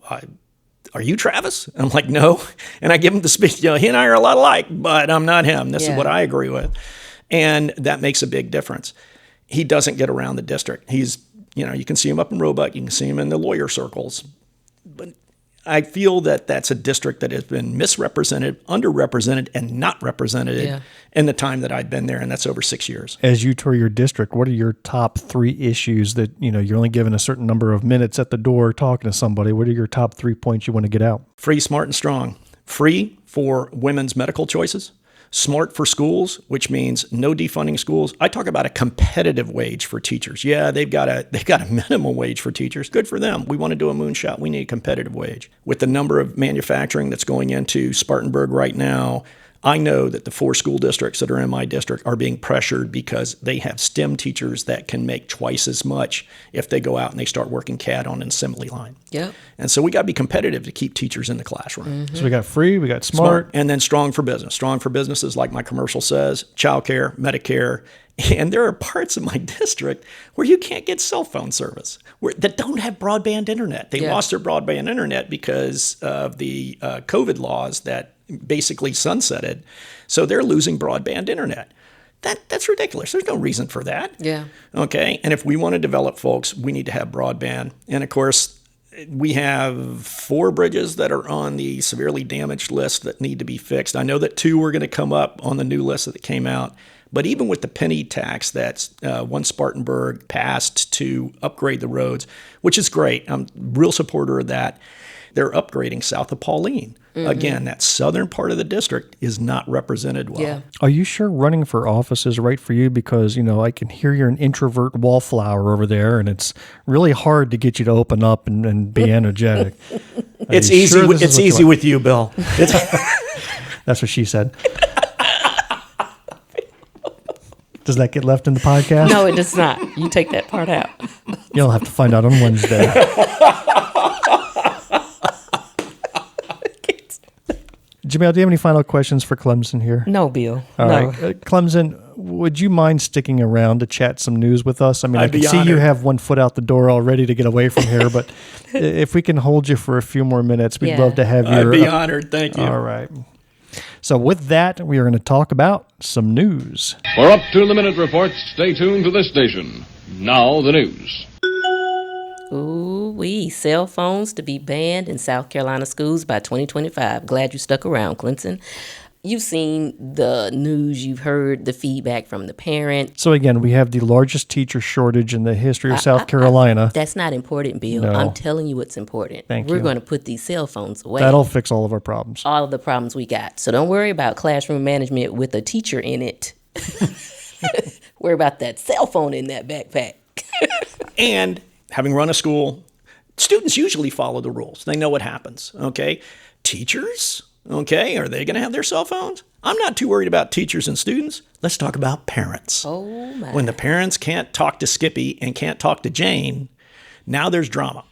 are you Travis? I'm like, no. And I give him the speech. He and I are a lot alike, but I'm not him. This is what I agree with. And that makes a big difference. He doesn't get around the district. He's, you can see him up in Roebuck. You can see him in the lawyer circles. But I feel that that's a district that has been misrepresented, underrepresented, and not represented in the time that I've been there, and that's over 6 years. As you tour your district, what are your top 3 issues that, you're only given a certain number of minutes at the door talking to somebody? What are your top 3 points you want to get out? Free, smart, and strong. Free for women's medical choices. Smart for schools, which means no defunding schools. I talk about a competitive wage for teachers. Yeah, they've got a minimum wage for teachers. Good for them. We want to do a moonshot. We need a competitive wage. With the number of manufacturing that's going into Spartanburg right now, I know that the 4 school districts that are in my district are being pressured because they have STEM teachers that can make twice as much if they go out and they start working CAD on an assembly line. Yeah. And so we got to be competitive to keep teachers in the classroom. So we got free, we got smart. And then strong for business. Strong for businesses, like my commercial says, childcare, Medicare. And there are parts of my district where you can't get cell phone service, that don't have broadband internet. They lost their broadband internet because of the COVID laws that basically sunsetted. So they're losing broadband internet. That's ridiculous. There's no reason for that. Yeah. Okay. And if we want to develop folks, we need to have broadband. And of course, we have 4 bridges that are on the severely damaged list that need to be fixed. I know that 2 are going to come up on the new list that came out. But even with the penny tax that's one Spartanburg passed to upgrade the roads, which is great. I'm a real supporter of that. They're upgrading south of Pauline. Again, that southern part of the district is not represented well. Yeah. Are you sure running for office is right for you? Because, I can hear you're an introvert wallflower over there, and it's really hard to get you to open up and be energetic. It's easy. Sure It's easy with you, Bill. That's what she said. Does that get left in the podcast? No, it does not. You take that part out. You'll have to find out on Wednesday. Jumelle, do you have any final questions for Clemson here? No, Bill. All no. right. Clemson, would you mind sticking around to chat some news with us? I mean, I can see you have one foot out the door already to get away from here, but if we can hold you for a few more minutes, we'd love to have you. I'd be honored. Thank you. All right. So with that, we are going to talk about some news. For up-to-the-minute reports, stay tuned to this station. Now the news. Ooh-wee, cell phones to be banned in South Carolina schools by 2025. Glad you stuck around, Clemson. You've seen the news, you've heard the feedback from the parents. So again, we have the largest teacher shortage in the history of South Carolina. That's not important, Bill. No. I'm telling you what's important. Thank We're you. going to put these cell phones away. That'll fix all of our problems. All of the problems we got. So don't worry about classroom management with a teacher in it. Worry about that cell phone in that backpack. And having run a school, students usually follow the rules. They know what happens, okay? Teachers, okay, are they going to have their cell phones? I'm not too worried about teachers and students. Let's talk about parents. Oh, my. When the parents can't talk to Skippy and can't talk to Jane, now there's drama.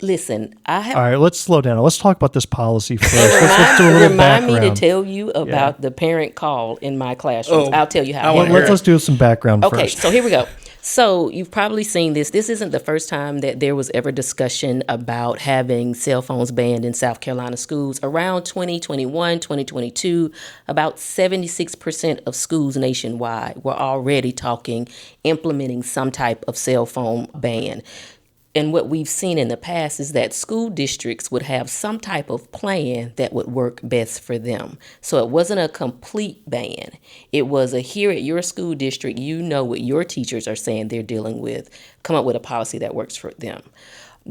Listen, I have... All right, let's slow down. Let's talk about this policy first. Let's do a little Remind me background. to tell you about the parent call in my classrooms. I'll tell you how. Let's do some background first. Okay, so here we go. So you've probably seen this. This isn't the first time that there was ever discussion about having cell phones banned in South Carolina schools. Around 2021, 2022, about 76% of schools nationwide were already implementing some type of cell phone ban. And what we've seen in the past is that school districts would have some type of plan that would work best for them. So it wasn't a complete ban. It was a here at your school district, you know what your teachers are saying they're dealing with, come up with a policy that works for them.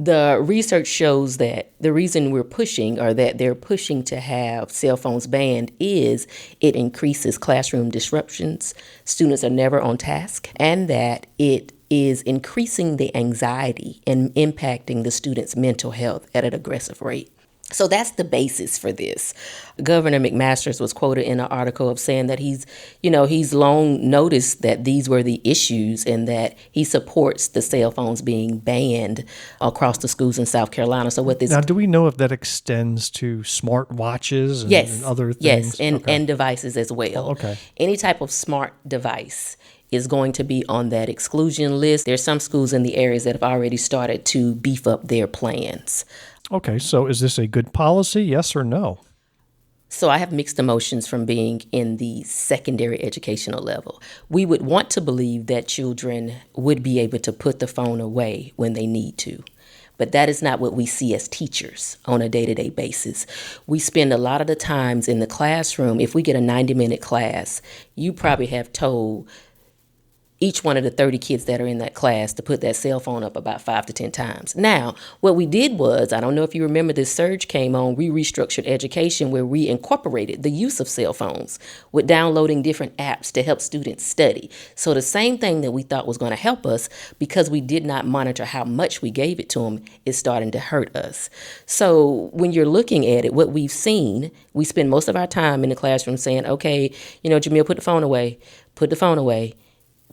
The research shows that the reason we're pushing, or that they're pushing to have cell phones banned, is it increases classroom disruptions, students are never on task, and that it is increasing the anxiety and impacting the students' mental health at an aggressive rate. So that's the basis for this. Governor McMaster was quoted in an article of saying that he's long noticed that these were the issues, and that he supports the cell phones being banned across the schools in South Carolina. So what this Now, do we know if that extends to smart watches and other things? Yes, and devices as well. Oh, okay. Any type of smart device is going to be on that exclusion list. There's some schools in the areas that have already started to beef up their plans. Okay, so is this a good policy, yes or no? So I have mixed emotions from being in the secondary educational level. We would want to believe that children would be able to put the phone away when they need to. But that is not what we see as teachers on a day-to-day basis. We spend a lot of the times in the classroom. If we get a 90-minute class, you probably have told each one of the 30 kids that are in that class to put that cell phone up about 5 to 10 times. Now, what we did was, I don't know if you remember, this surge came on, we restructured education, where we incorporated the use of cell phones with downloading different apps to help students study. So the same thing that we thought was going to help us, because we did not monitor how much we gave it to them, is starting to hurt us. So when you're looking at it, what we've seen, we spend most of our time in the classroom saying, okay, Jumelle, put the phone away, put the phone away.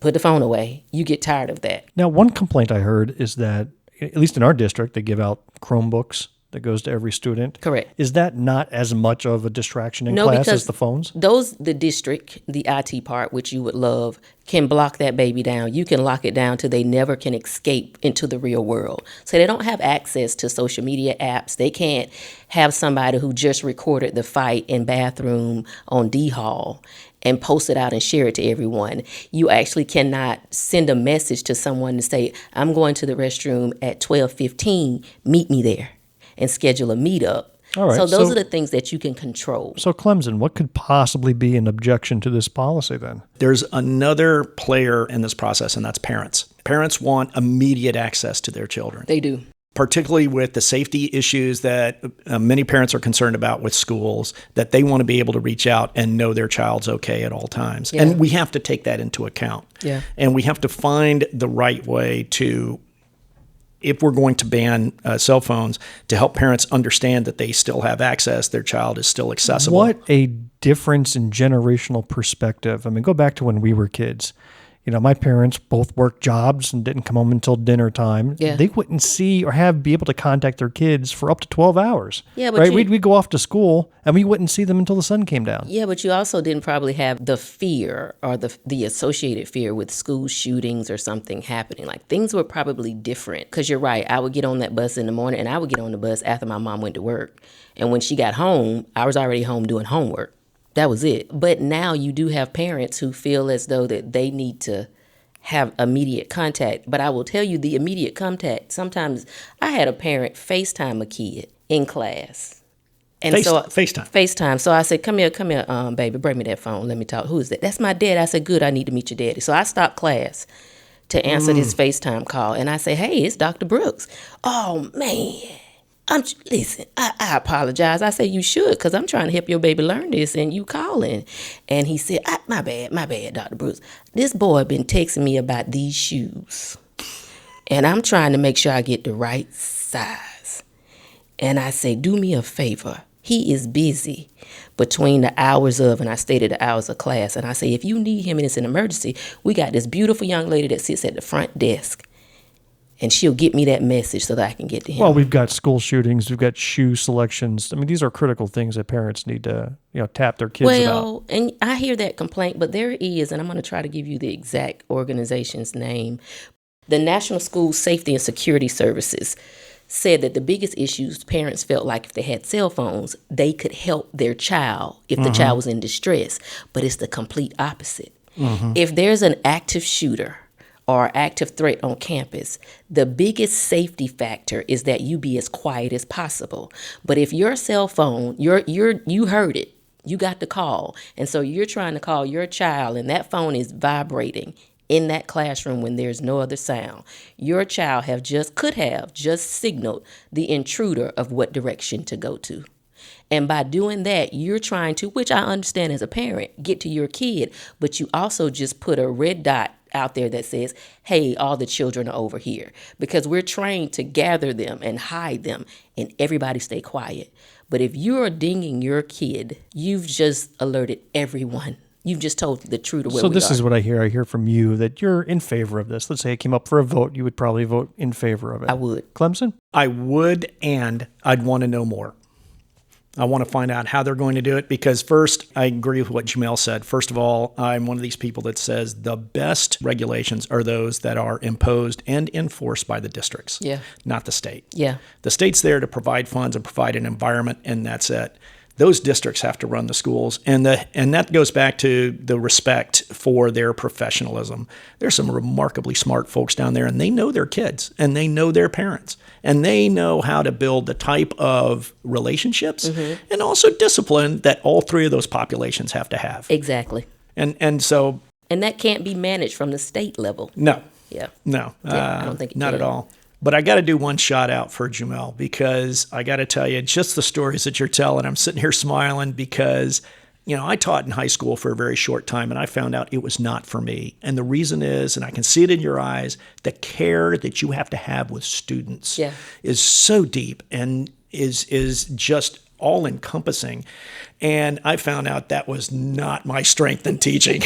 Put the phone away. You get tired of that. Now, one complaint I heard is that, at least in our district, they give out Chromebooks that goes to every student. Correct. Is that not as much of a distraction in class as the phones? The district, the IT part, which you would love, can block that baby down. You can lock it down till they never can escape into the real world. So they don't have access to social media apps. They can't have somebody who just recorded the fight in bathroom on D-Hall and post it out and share it to everyone. You actually cannot send a message to someone to say, I'm going to the restroom at 12:15, meet me there, and schedule a meetup. All right, so those are the things that you can control. So Clemson, what could possibly be an objection to this policy then? There's another player in this process, and that's parents. Parents want immediate access to their children. They do. Particularly with the safety issues that many parents are concerned about with schools, that they want to be able to reach out and know their child's okay at all times. Yeah. And we have to take that into account. Yeah. And we have to find the right way to, if we're going to ban cell phones, to help parents understand that they still have access, their child is still accessible. What a difference in generational perspective. I mean, go back to when we were kids. My parents both worked jobs and didn't come home until dinner time. Yeah. They wouldn't see or be able to contact their kids for up to 12 hours. Yeah, but right? We'd go off to school and we wouldn't see them until the sun came down. Yeah, but you also didn't probably have the fear or the associated fear with school shootings or something happening. Like, things were probably different. Because you're right, I would get on that bus in the morning, and I would get on the bus after my mom went to work. And when she got home, I was already home doing homework. That was it. But now you do have parents who feel as though that they need to have immediate contact. But I will tell you, the immediate contact, sometimes I had a parent FaceTime a kid in class. And FaceTime. So I said, come here, baby, bring me that phone. Let me talk. Who is that? That's my dad. I said, good, I need to meet your daddy. So I stopped class to answer this FaceTime call. And I say, hey, it's Dr. Brooks. Oh, man. Listen, I apologize. I said, you should, because I'm trying to help your baby learn this, and you calling. And he said, my bad, Dr. Bruce. This boy been texting me about these shoes, and I'm trying to make sure I get the right size. And I say, do me a favor. He is busy between the hours of, and I stated the hours of class. And I say, if you need him and it's an emergency, we got this beautiful young lady that sits at the front desk. And she'll get me that message so that I can get to him. Well, we've got school shootings. We've got shoe selections. I mean, these are critical things that parents need to, tap their kids about. Well, and I hear that complaint, but there is, and I'm going to try to give you the exact organization's name. The National School Safety and Security Services said that the biggest issues parents felt like if they had cell phones, they could help their child if the child was in distress. But it's the complete opposite. If there's an active shooter or active threat on campus, the biggest safety factor is that you be as quiet as possible. But if your cell phone, you heard it, you got the call, and so you're trying to call your child and that phone is vibrating, in that classroom when there's no other sound, your child could have just signaled the intruder of what direction to go to. And by doing that, you're trying to, which I understand as a parent, get to your kid, but you also just put a red dot out there that says, hey, all the children are over here, because we're trained to gather them and hide them and everybody stay quiet. But if you're dinging your kid, you've just alerted everyone. You've just told the truth of where we are. So this is what I hear. I hear from you that you're in favor of this. Let's say it came up for a vote. You would probably vote in favor of it. I would. Clemson? I would, and I'd want to know more. I want to find out how they're going to do it because first, I agree with what Jumelle said. First of all, I'm one of these people that says the best regulations are those that are imposed and enforced by the districts, not the state. Yeah. The state's there to provide funds and provide an environment, and that's it. Those districts have to run the schools, and that goes back to the respect for their professionalism. There's some remarkably smart folks down there, and they know their kids, and they know their parents, and they know how to build the type of relationships and also discipline that all three of those populations have to have. Exactly. And so... And that can't be managed from the state level. No. Yeah. No. I don't think it not can. at all. But I got to do one shout out for Jumelle because I got to tell you, just the stories that you're telling, I'm sitting here smiling because, I taught in high school for a very short time and I found out it was not for me. And the reason is, and I can see it in your eyes, the care that you have to have with students is so deep and is just all encompassing. And I found out that was not my strength in teaching.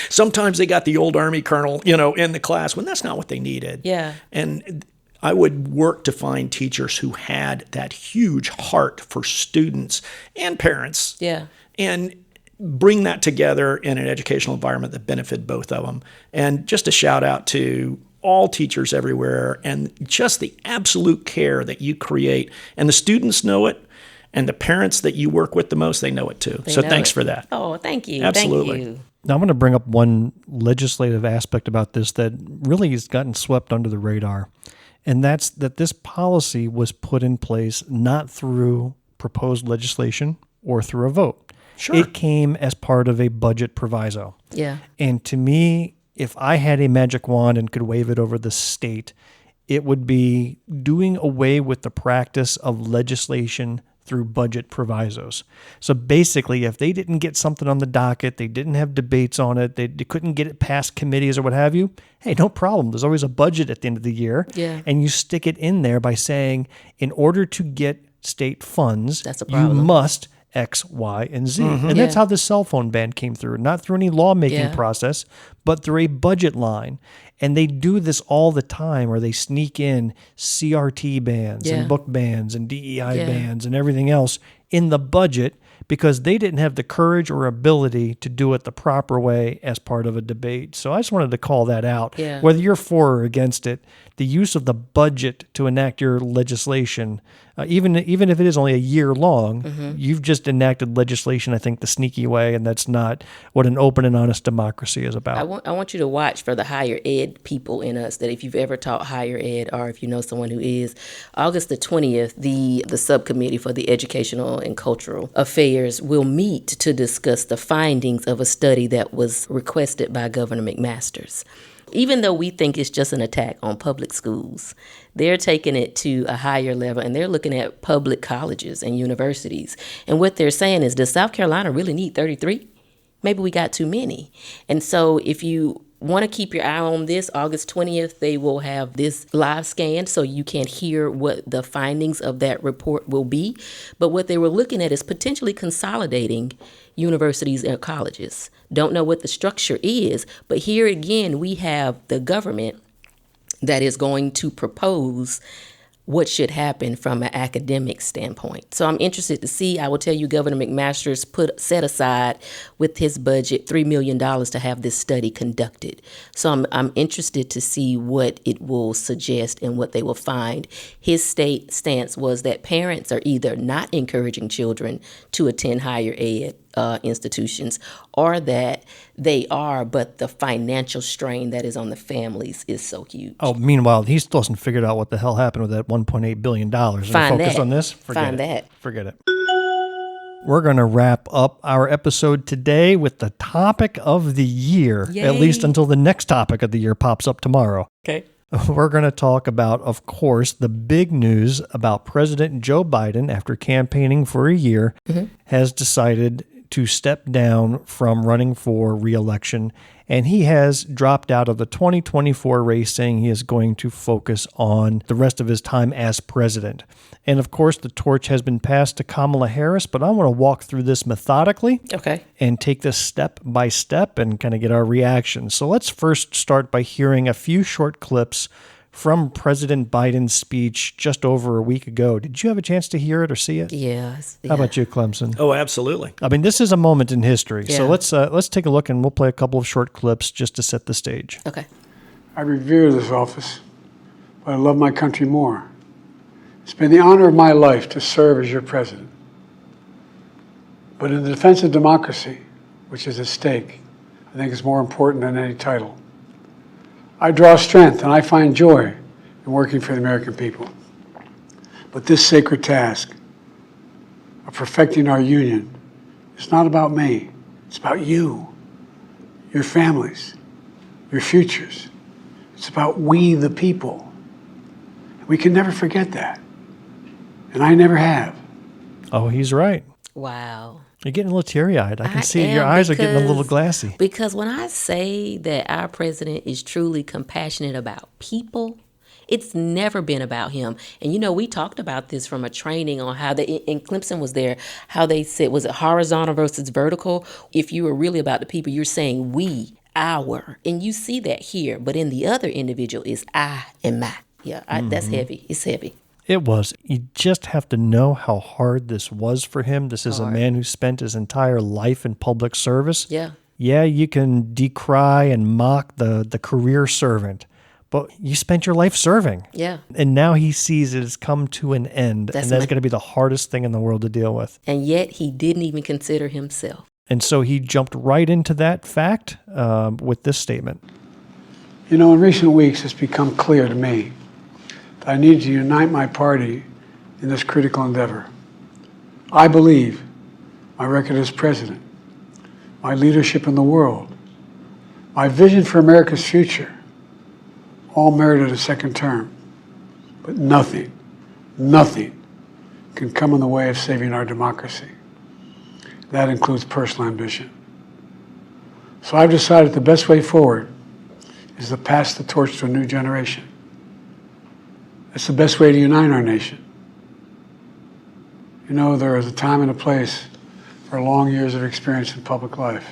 Sometimes they got the old Army colonel, in the class when that's not what they needed. Yeah. And I would work to find teachers who had that huge heart for students and parents. Yeah. And bring that together in an educational environment that benefited both of them. And just a shout out to all teachers everywhere and just the absolute care that you create. And the students know it. And the parents that you work with the most, they know it too. So thanks for that. Oh, thank you. Absolutely. Thank you. Now, I'm going to bring up one legislative aspect about this that really has gotten swept under the radar, and that's that this policy was put in place not through proposed legislation or through a vote. Sure. It came as part of a budget proviso. Yeah. And to me, if I had a magic wand and could wave it over the state, it would be doing away with the practice of legislation through budget provisos. So basically, if they didn't get something on the docket, they didn't have debates on it, they couldn't get it past committees or what have you, hey, no problem. There's always a budget at the end of the year. Yeah. And you stick it in there by saying, in order to get state funds, That's a you problem. must X, Y, and Z. And that's how the cell phone ban came through, not through any lawmaking process, but through a budget line. And they do this all the time where they sneak in CRT bans and book bans and DEI bans and everything else in the budget because they didn't have the courage or ability to do it the proper way as part of a debate. So I just wanted to call that out. Yeah. Whether you're for or against it, the use of the budget to enact your legislation, even if it is only a year long, you've just enacted legislation, I think, the sneaky way, and that's not what an open and honest democracy is about. I want you to watch for the higher ed people in us, that if you've ever taught higher ed or if you know someone who is, August the 20th, the subcommittee for the Educational and Cultural Affairs will meet to discuss the findings of a study that was requested by Governor McMaster's. Even though we think it's just an attack on public schools, they're taking it to a higher level and they're looking at public colleges and universities. And what they're saying is, does South Carolina really need 33? Maybe we got too many. And so if you want to keep your eye on this, August 20th, they will have this live scan so you can hear what the findings of that report will be. But what they were looking at is potentially consolidating universities and colleges. Don't know what the structure is, but here again, we have the government that is going to propose what should happen from an academic standpoint. So I'm interested to see. I will tell you, Governor McMaster's set aside with his budget $3 million to have this study conducted. So I'm interested to see what it will suggest and what they will find. His state stance was that parents are either not encouraging children to attend higher ed institutions, or that they are, but the financial strain that is on the families is so huge. Oh, meanwhile, he still hasn't figured out what the hell happened with that $1.8 billion. Find focused that. on this? Find that. Forget it. We're going to wrap up our episode today with the topic of the year, Yay. at least until the next topic of the year pops up tomorrow. Okay. We're going to talk about, of course, the big news about President Joe Biden, after campaigning for a year, has decided to step down from running for re-election, and he has dropped out of the 2024 race, saying he is going to focus on the rest of his time as president. And of course, the torch has been passed to Kamala Harris, but I want to walk through this methodically and take this step by step and kind of get our reaction. So let's first start by hearing a few short clips from President Biden's speech just over a week ago. Did you have a chance to hear it or see it? Yes. How about you, Clemson? Oh, absolutely. I mean, this is a moment in history. Yeah. So let's take a look, and we'll play a couple of short clips just to set the stage. Okay. I revere this office, but I love my country more. It's been the honor of my life to serve as your president. But in the defense of democracy, which is at stake, I think it's more important than any title. I draw strength and I find joy in working for the American people. But this sacred task of perfecting our union is not about me. It's about you, your families, your futures. It's about we, the people. We can never forget that. And I never have. Oh, he's right. Wow. You're getting a little teary-eyed. I can see am, your eyes are getting a little glassy. Because when I say that our president is truly compassionate about people, it's never been about him. And, you know, we talked about this from a training on how and Clemson was there, how they said, was it horizontal versus vertical? If you were really about the people, you're saying we, our. And you see that here. But in the other individual is I and my. Yeah, that's heavy. It's heavy. It was. You just have to know how hard this was for him. This is a man who spent his entire life in public service. Yeah. Yeah, you can decry and mock the career servant, but you spent your life serving. Yeah. And now he sees it has come to an end, and that's going to be the hardest thing in the world to deal with. And yet he didn't even consider himself. And so he jumped right into that fact with this statement. You know, in recent weeks, it's become clear to me that I need to unite my party in this critical endeavor. I believe my record as president, my leadership in the world, my vision for America's future, all merited a second term. But nothing can come in the way of saving our democracy. That includes personal ambition. So I've decided the best way forward is to pass the torch to a new generation. That's the best way to unite our nation. You know, there is a time and a place for long years of experience in public life.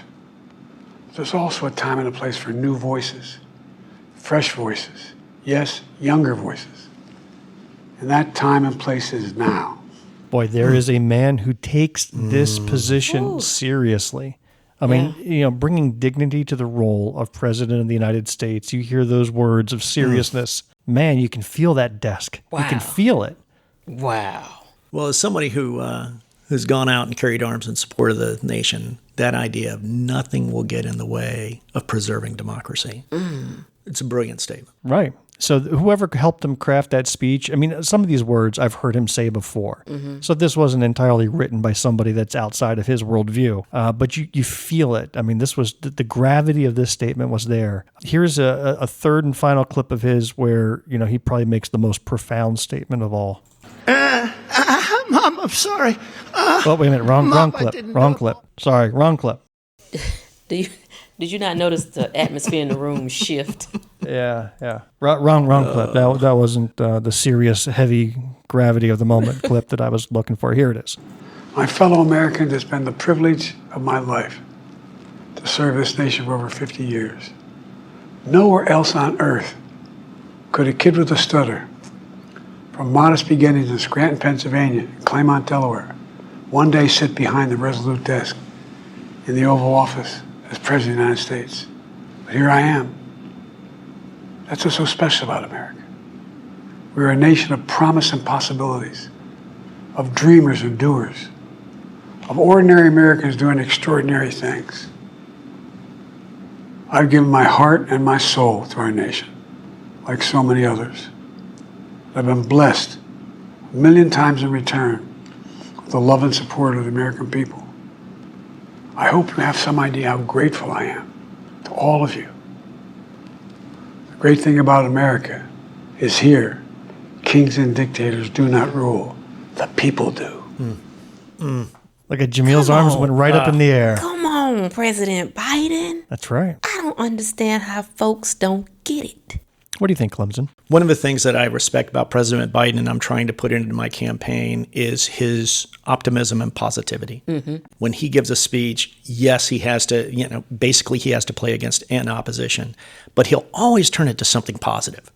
There's also a time and a place for new voices, fresh voices, yes, younger voices. And that time and place is now. Boy, there is a man who takes this position seriously. I mean, you know, bringing dignity to the role of President of the United States. You hear those words of seriousness. Man, you can feel that desk. Wow. You can feel it. Wow. Well, as somebody who's gone out and carried arms in support of the nation, that idea of nothing will get in the way of preserving democracy, it's a brilliant statement. Right. So whoever helped him craft that speech, I mean, some of these words I've heard him say before. So this wasn't entirely written by somebody that's outside of his worldview, but you feel it. I mean, this was the gravity of this statement was there. Here's a third and final clip of his where, you know, he probably makes the most profound statement of all. Mom, I'm sorry. Oh, wait a minute. Wrong clip. Sorry, wrong clip. Did you not notice the atmosphere in the room shift? Yeah. Wrong clip. That wasn't the serious, heavy gravity of the moment clip that I was looking for. Here it is. My fellow Americans, it's been the privilege of my life to serve this nation for over 50 years. Nowhere else on earth could a kid with a stutter, from modest beginnings in Scranton, Pennsylvania, and Claymont, Delaware, one day sit behind the resolute desk in the Oval Office as President of the United States. But here I am. That's what's so special about America. We're a nation of promise and possibilities, of dreamers and doers, of ordinary Americans doing extraordinary things. I've given my heart and my soul to our nation, like so many others. I've been blessed a million times in return with the love and support of the American people. I hope you have some idea how grateful I am to all of you. The great thing about America is here, kings and dictators do not rule. The people do. Look at Jumille's arms went right up in the air. Come on, President Biden. That's right. I don't understand how folks don't get it. What do you think, Clemson? One of the things that I respect about President Biden, and I'm trying to put into my campaign, is his optimism and positivity. When he gives a speech, yes, he has to, basically he has to play against an opposition, but he'll always turn it to something positive.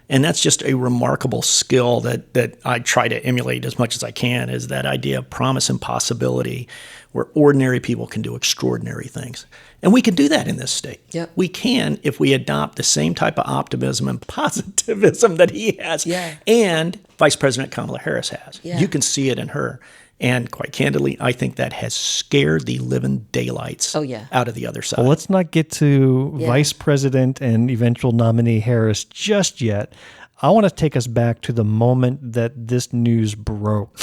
And that's just a remarkable skill that I try to emulate as much as I can, is that idea of promise and possibility, where ordinary people can do extraordinary things. And we can do that in this state. Yep. We can if we adopt the same type of optimism and positivism that he has, and Vice President Kamala Harris has. Yeah. You can see it in her. And quite candidly, I think that has scared the living daylights out of the other side. Well, let's not get to Vice President and eventual nominee Harris just yet. I want to take us back to the moment that this news broke.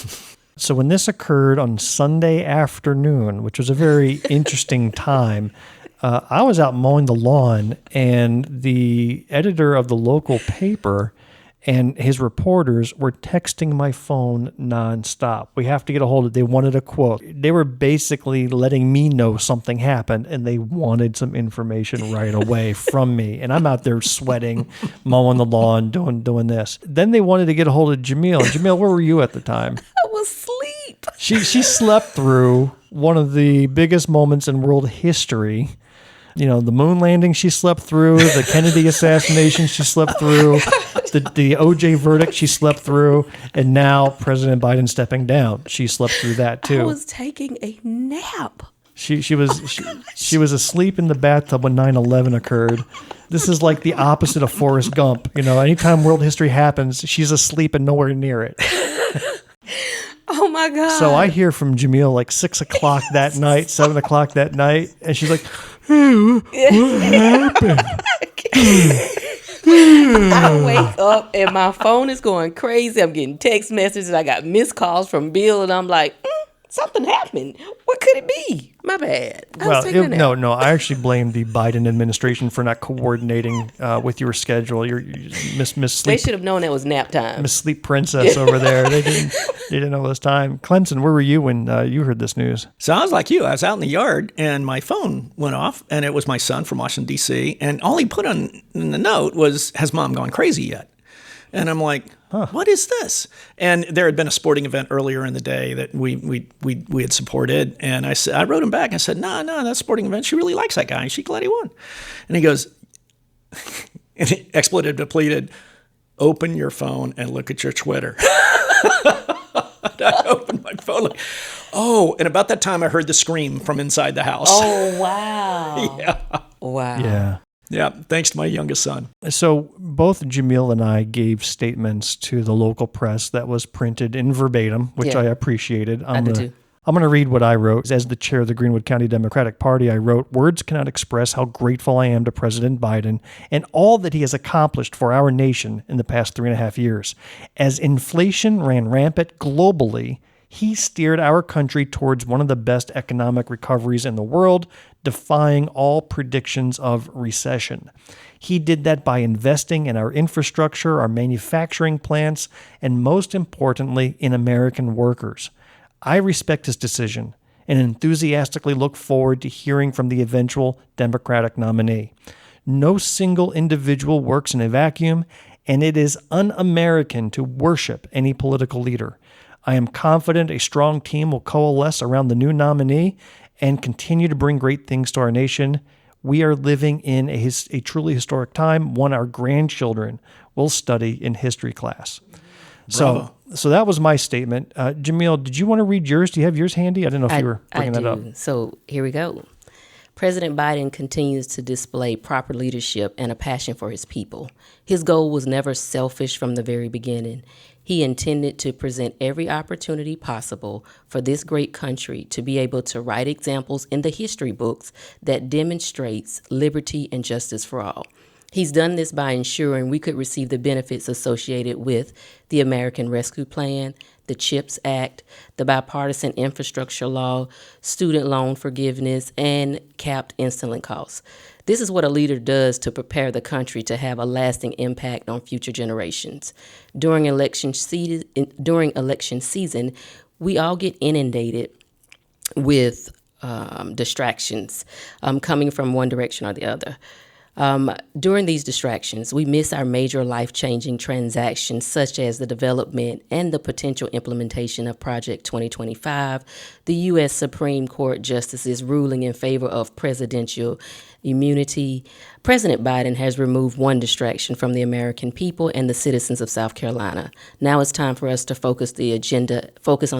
So when this occurred on Sunday afternoon, which was a very interesting time, I was out mowing the lawn, and the editor of the local paper and his reporters were texting my phone nonstop. We have to get a hold of it. They wanted a quote. They were basically letting me know something happened, and they wanted some information right away from me. And I'm out there sweating, mowing the lawn, doing this. Then they wanted to get a hold of Jumelle. Jumelle, where were you at the time? I was asleep. She slept through one of the biggest moments in world history. The moon landing she slept through, the Kennedy assassination she slept through, the OJ verdict she slept through, and now President Biden stepping down. She slept through that too. I was taking a nap. She was asleep in the bathtub when 9/11 occurred. This is like the opposite of Forrest Gump. Anytime world history happens, she's asleep and nowhere near it. Oh my God. So I hear from Jumelle like 6 o'clock that night, 7 o'clock that night, and she's like, "Hey, what happened?" I wake up and my phone is going crazy. I'm getting text messages. I got missed calls from Bill, and I'm like, something happened. What could it be? My bad. No. I actually blame the Biden administration for not coordinating with your schedule. You're Miss Sleep. They should have known that was nap time. Miss Sleep Princess over there. They didn't know it was time. Clemson, where were you when you heard this news? So I was like you. I was out in the yard, and my phone went off, and it was my son from Washington, D.C., and all he put on in the note was, "Has Mom gone crazy yet?" And I'm like, what is this? And there had been a sporting event earlier in the day that we had supported. And I wrote him back. I said, no, that sporting event, she really likes that guy. She's glad he won. And he goes, expletive depleted, open your phone and look at your Twitter. I opened my phone like, and about that time I heard the scream from inside the house. Oh, wow. Yeah. Wow. Yeah. Yeah, thanks to my youngest son. So both Jumelle and I gave statements to the local press that was printed in verbatim, which I appreciated. I did too. I'm going to read what I wrote. As the chair of the Greenwood County Democratic Party, I wrote, "Words cannot express how grateful I am to President Biden and all that he has accomplished for our nation in the past 3.5 years. As inflation ran rampant globally, he steered our country towards one of the best economic recoveries in the world, defying all predictions of recession. He did that by investing in our infrastructure, our manufacturing plants, and most importantly, in American workers. I respect his decision and enthusiastically look forward to hearing from the eventual Democratic nominee. No single individual works in a vacuum, and it is un-American to worship any political leader. I am confident a strong team will coalesce around the new nominee and continue to bring great things to our nation. We are living in a truly historic time, one our grandchildren will study in history class." Bravo. So that was my statement. Jumelle, did you want to read yours? Do you have yours handy? I didn't know if you were bringing that up. So here we go. President Biden continues to display proper leadership and a passion for his people. His goal was never selfish from the very beginning. He intended to present every opportunity possible for this great country to be able to write examples in the history books that demonstrates liberty and justice for all. He's done this by ensuring we could receive the benefits associated with the American Rescue Plan, the CHIPS Act, the Bipartisan Infrastructure Law, student loan forgiveness, and capped insulin costs. This is what a leader does to prepare the country to have a lasting impact on future generations. During election season, we all get inundated with distractions coming from one direction or the other. During these distractions, we miss our major life-changing transactions, such as the development and the potential implementation of Project 2025, the U.S. Supreme Court justices ruling in favor of presidential immunity. President Biden has removed one distraction from the American people and the citizens of South Carolina. Now it's time for us to focus on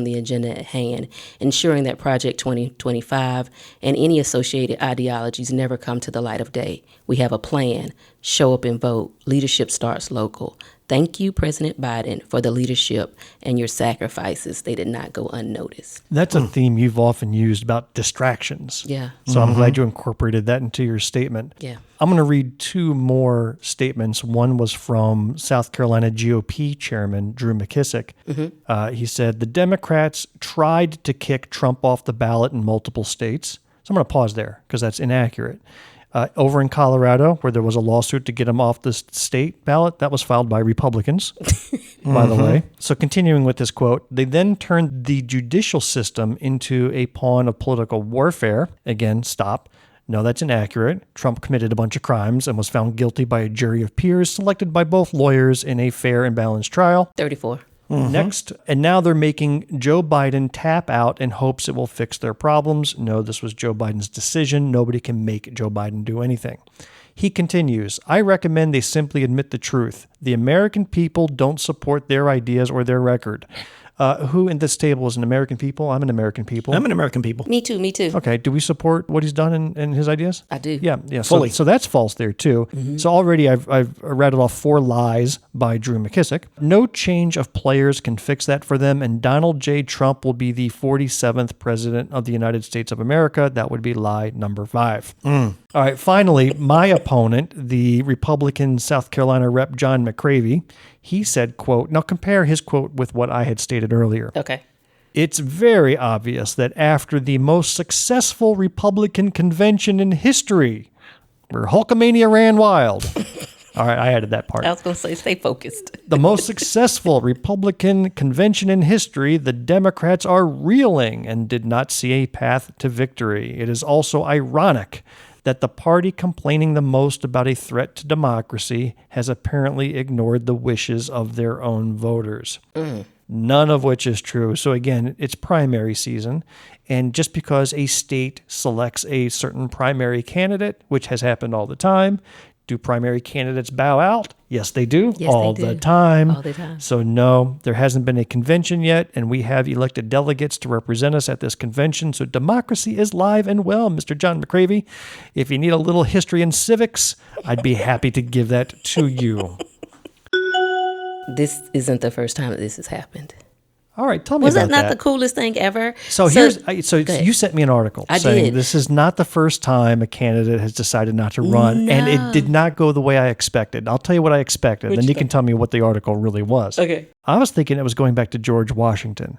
the agenda at hand, ensuring that Project 2025 and any associated ideologies never come to the light of day. We have a plan. Show up and vote. Leadership starts local. Thank you, President Biden, for the leadership and your sacrifices. They did not go unnoticed. That's a theme you've often used about distractions. Yeah. So I'm glad you incorporated that into your statement. Yeah. I'm going to read two more statements. One was from South Carolina GOP Chairman Drew McKissick. He said, the Democrats tried to kick Trump off the ballot in multiple states. So I'm going to pause there because that's inaccurate. Over in Colorado, where there was a lawsuit to get him off the state ballot, that was filed by Republicans, by the way. So continuing with this quote, they then turned the judicial system into a pawn of political warfare. Again, stop. No, that's inaccurate. Trump committed a bunch of crimes and was found guilty by a jury of peers selected by both lawyers in a fair and balanced trial. 34. Next, and now they're making Joe Biden tap out in hopes it will fix their problems. No, this was Joe Biden's decision. Nobody can make Joe Biden do anything. He continues, I recommend they simply admit the truth. The American people don't support their ideas or their record. Who in this table is an American people? I'm an American people. I'm an American people. Me too. Okay. Do we support what he's done and his ideas? I do. Yeah. Fully. So that's false there too. So already I've rattled off 4 lies by Drew McKissick. No change of players can fix that for them. And Donald J. Trump will be the 47th president of the United States of America. That would be lie number 5. All right. Finally, my opponent, the Republican South Carolina Rep. John McCravey, he said, quote, now compare his quote with what I had stated earlier. Okay. It's very obvious that after the most successful Republican convention in history, where Hulkamania ran wild. All right, I added that part. I was going to say, stay focused. The most successful Republican convention in history, the Democrats are reeling and did not see a path to victory. It is also ironic that the party complaining the most about a threat to democracy has apparently ignored the wishes of their own voters. None of which is true. So again, it's primary season. And just because a state selects a certain primary candidate, which has happened all the time, do primary candidates bow out? Yes, they do. Yes, all they do. the time. All the time. So no, there hasn't been a convention yet, and we have elected delegates to represent us at this convention. So democracy is live and well, Mr. John McCravey. If you need a little history and civics, I'd be happy to give that to you. This isn't the first time that this has happened. All right, tell me Was about that not the coolest thing ever? So you sent me an article saying did. this is not the first time a candidate has decided not to run, and it did not go the way I expected. I'll tell you what I expected, then you can tell me what the article really was. Okay. I was thinking it was going back to George Washington.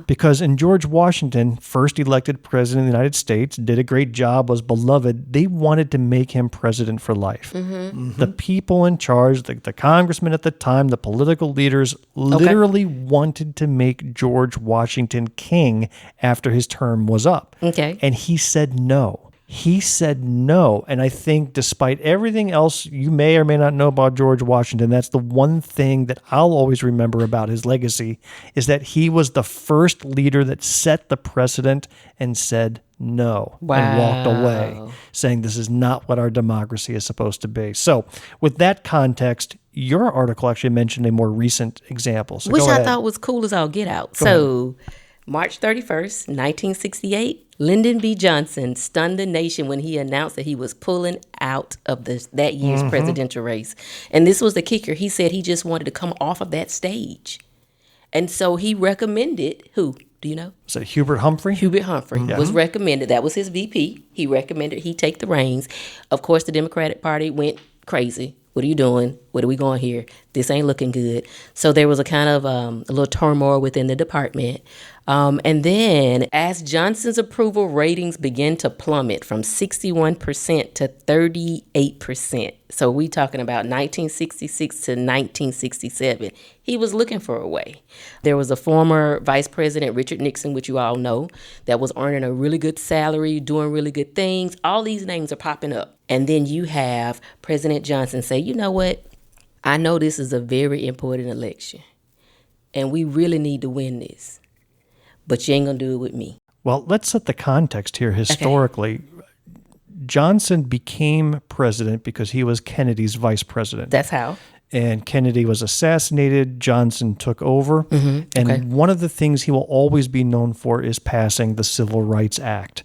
Because in George Washington, first elected president of the United States, did a great job, was beloved. They wanted to make him president for life. The people in charge, the congressmen at the time, the political leaders, literally wanted to make George Washington king after his term was up. Okay. And he said no. He said no. And I think despite everything else you may or may not know about George Washington, that's the one thing that I'll always remember about his legacy is that he was the first leader that set the precedent and said no and walked away, saying this is not what our democracy is supposed to be. So with that context, your article actually mentioned a more recent example. So Which go I ahead. thought was cool as all get out. So March 31st, 1968, Lyndon B. Johnson stunned the nation when he announced that he was pulling out of that year's presidential race. And this was the kicker. He said he just wanted to come off of that stage. And so he recommended, who? Do you know? Was it Hubert Humphrey? Hubert Humphrey was recommended. That was his VP. He recommended he take the reins. Of course, the Democratic Party went crazy. What are you doing? What are we going here? This ain't looking good. So there was a kind of a little turmoil within the department. And then as Johnson's approval ratings began to plummet from 61% to 38%, so we talking about 1966 to 1967, he was looking for a way. There was a former Vice President, Richard Nixon, which you all know, that was earning a really good salary, doing really good things. All these names are popping up. And then you have President Johnson say, you know what? I know this is a very important election, and we really need to win this, but you ain't going to do it with me. Well, let's set the context here historically. Okay. Johnson became president because he was Kennedy's vice president. That's how. And Kennedy was assassinated. Johnson took over. And one of the things he will always be known for is passing the Civil Rights Act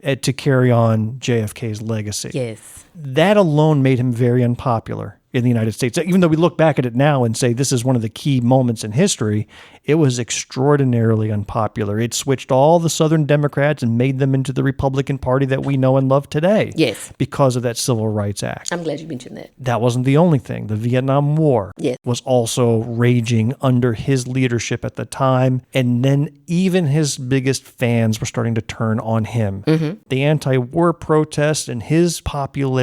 to carry on JFK's legacy. Yes. That alone made him very unpopular in the United States. Even though we look back at it now and say this is one of the key moments in history, it was extraordinarily unpopular. It switched all the Southern Democrats and made them into the Republican Party that we know and love today. Yes. Because of that Civil Rights Act. I'm glad you mentioned that. That wasn't the only thing. The Vietnam War was also raging under his leadership at the time. And then even his biggest fans were starting to turn on him. The anti-war protests and his popularity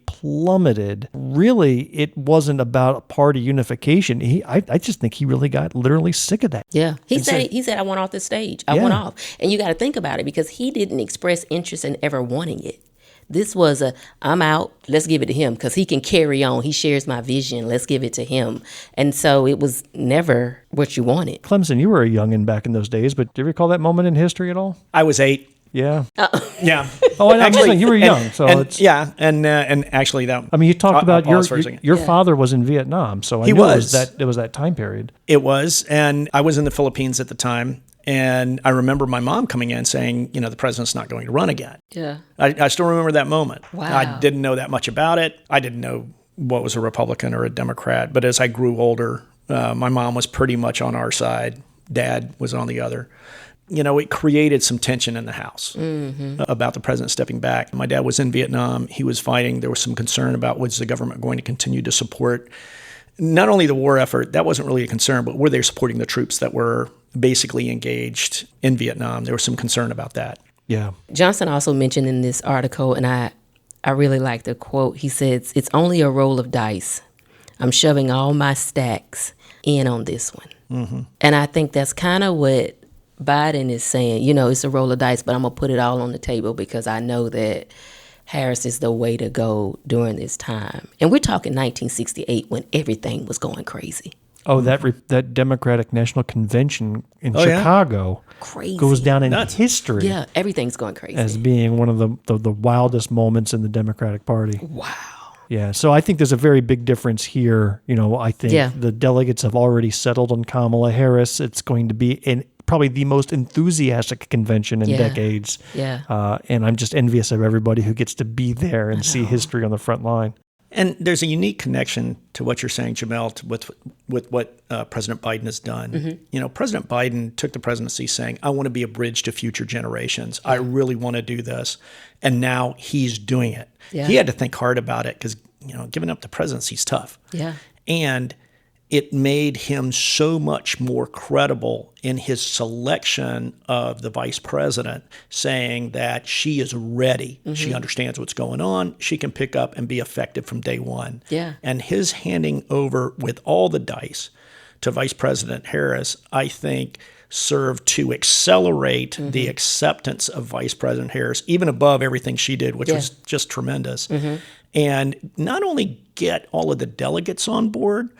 plummeted. Really, it wasn't about party unification. I just think he really got literally sick of that. Yeah. He said, I want off the stage. I want off. And you got to think about it, because he didn't express interest in ever wanting it. This was I'm out, let's give it to him because he can carry on. He shares my vision. Let's give it to him. And so it was never what you wanted. Clemson, you were a youngin' back in those days, but do you recall that moment in history at all? I was 8. Yeah. Yeah. Oh, and actually, I'm saying you were young, so it's and actually that. I mean, you talked about your father was in Vietnam, so I knew it was that time period. It was, and I was in the Philippines at the time, and I remember my mom coming in saying, the president's not going to run again. Yeah. I still remember that moment. Wow. I didn't know that much about it. I didn't know what was a Republican or a Democrat, but as I grew older, my mom was pretty much on our side. Dad was on the other. It created some tension in the house about the president stepping back. My dad was in Vietnam. He was fighting. There was some concern about was the government going to continue to support not only the war effort, that wasn't really a concern, but were they supporting the troops that were basically engaged in Vietnam? There was some concern about that. Yeah. Johnson also mentioned in this article, and I really like the quote, he says, "It's only a roll of dice. I'm shoving all my stacks in on this one." And I think that's kind of what Biden is saying, it's a roll of dice, but I'm going to put it all on the table because I know that Harris is the way to go during this time. And we're talking 1968 when everything was going crazy. Oh, that Democratic National Convention in Chicago crazy. Goes down in history. Yeah, everything's going crazy. As being one of the wildest moments in the Democratic Party. Wow. Yeah, so I think there's a very big difference here. I think the delegates have already settled on Kamala Harris. It's going to be probably the most enthusiastic convention in decades. Yeah. And I'm just envious of everybody who gets to be there and see history on the front line. And there's a unique connection to what you're saying, Jumelle, with what President Biden has done. President Biden took the presidency saying, I want to be a bridge to future generations. I really want to do this. And now he's doing it. Yeah. He had to think hard about it because, giving up the presidency is tough. Yeah. And it made him so much more credible in his selection of the vice president, saying that she is ready. She understands what's going on. She can pick up and be effective from day one. Yeah. And his handing over with all the dice to Vice President Harris, I think, served to accelerate the acceptance of Vice President Harris, even above everything she did, which was just tremendous. And not only get all of the delegates on board,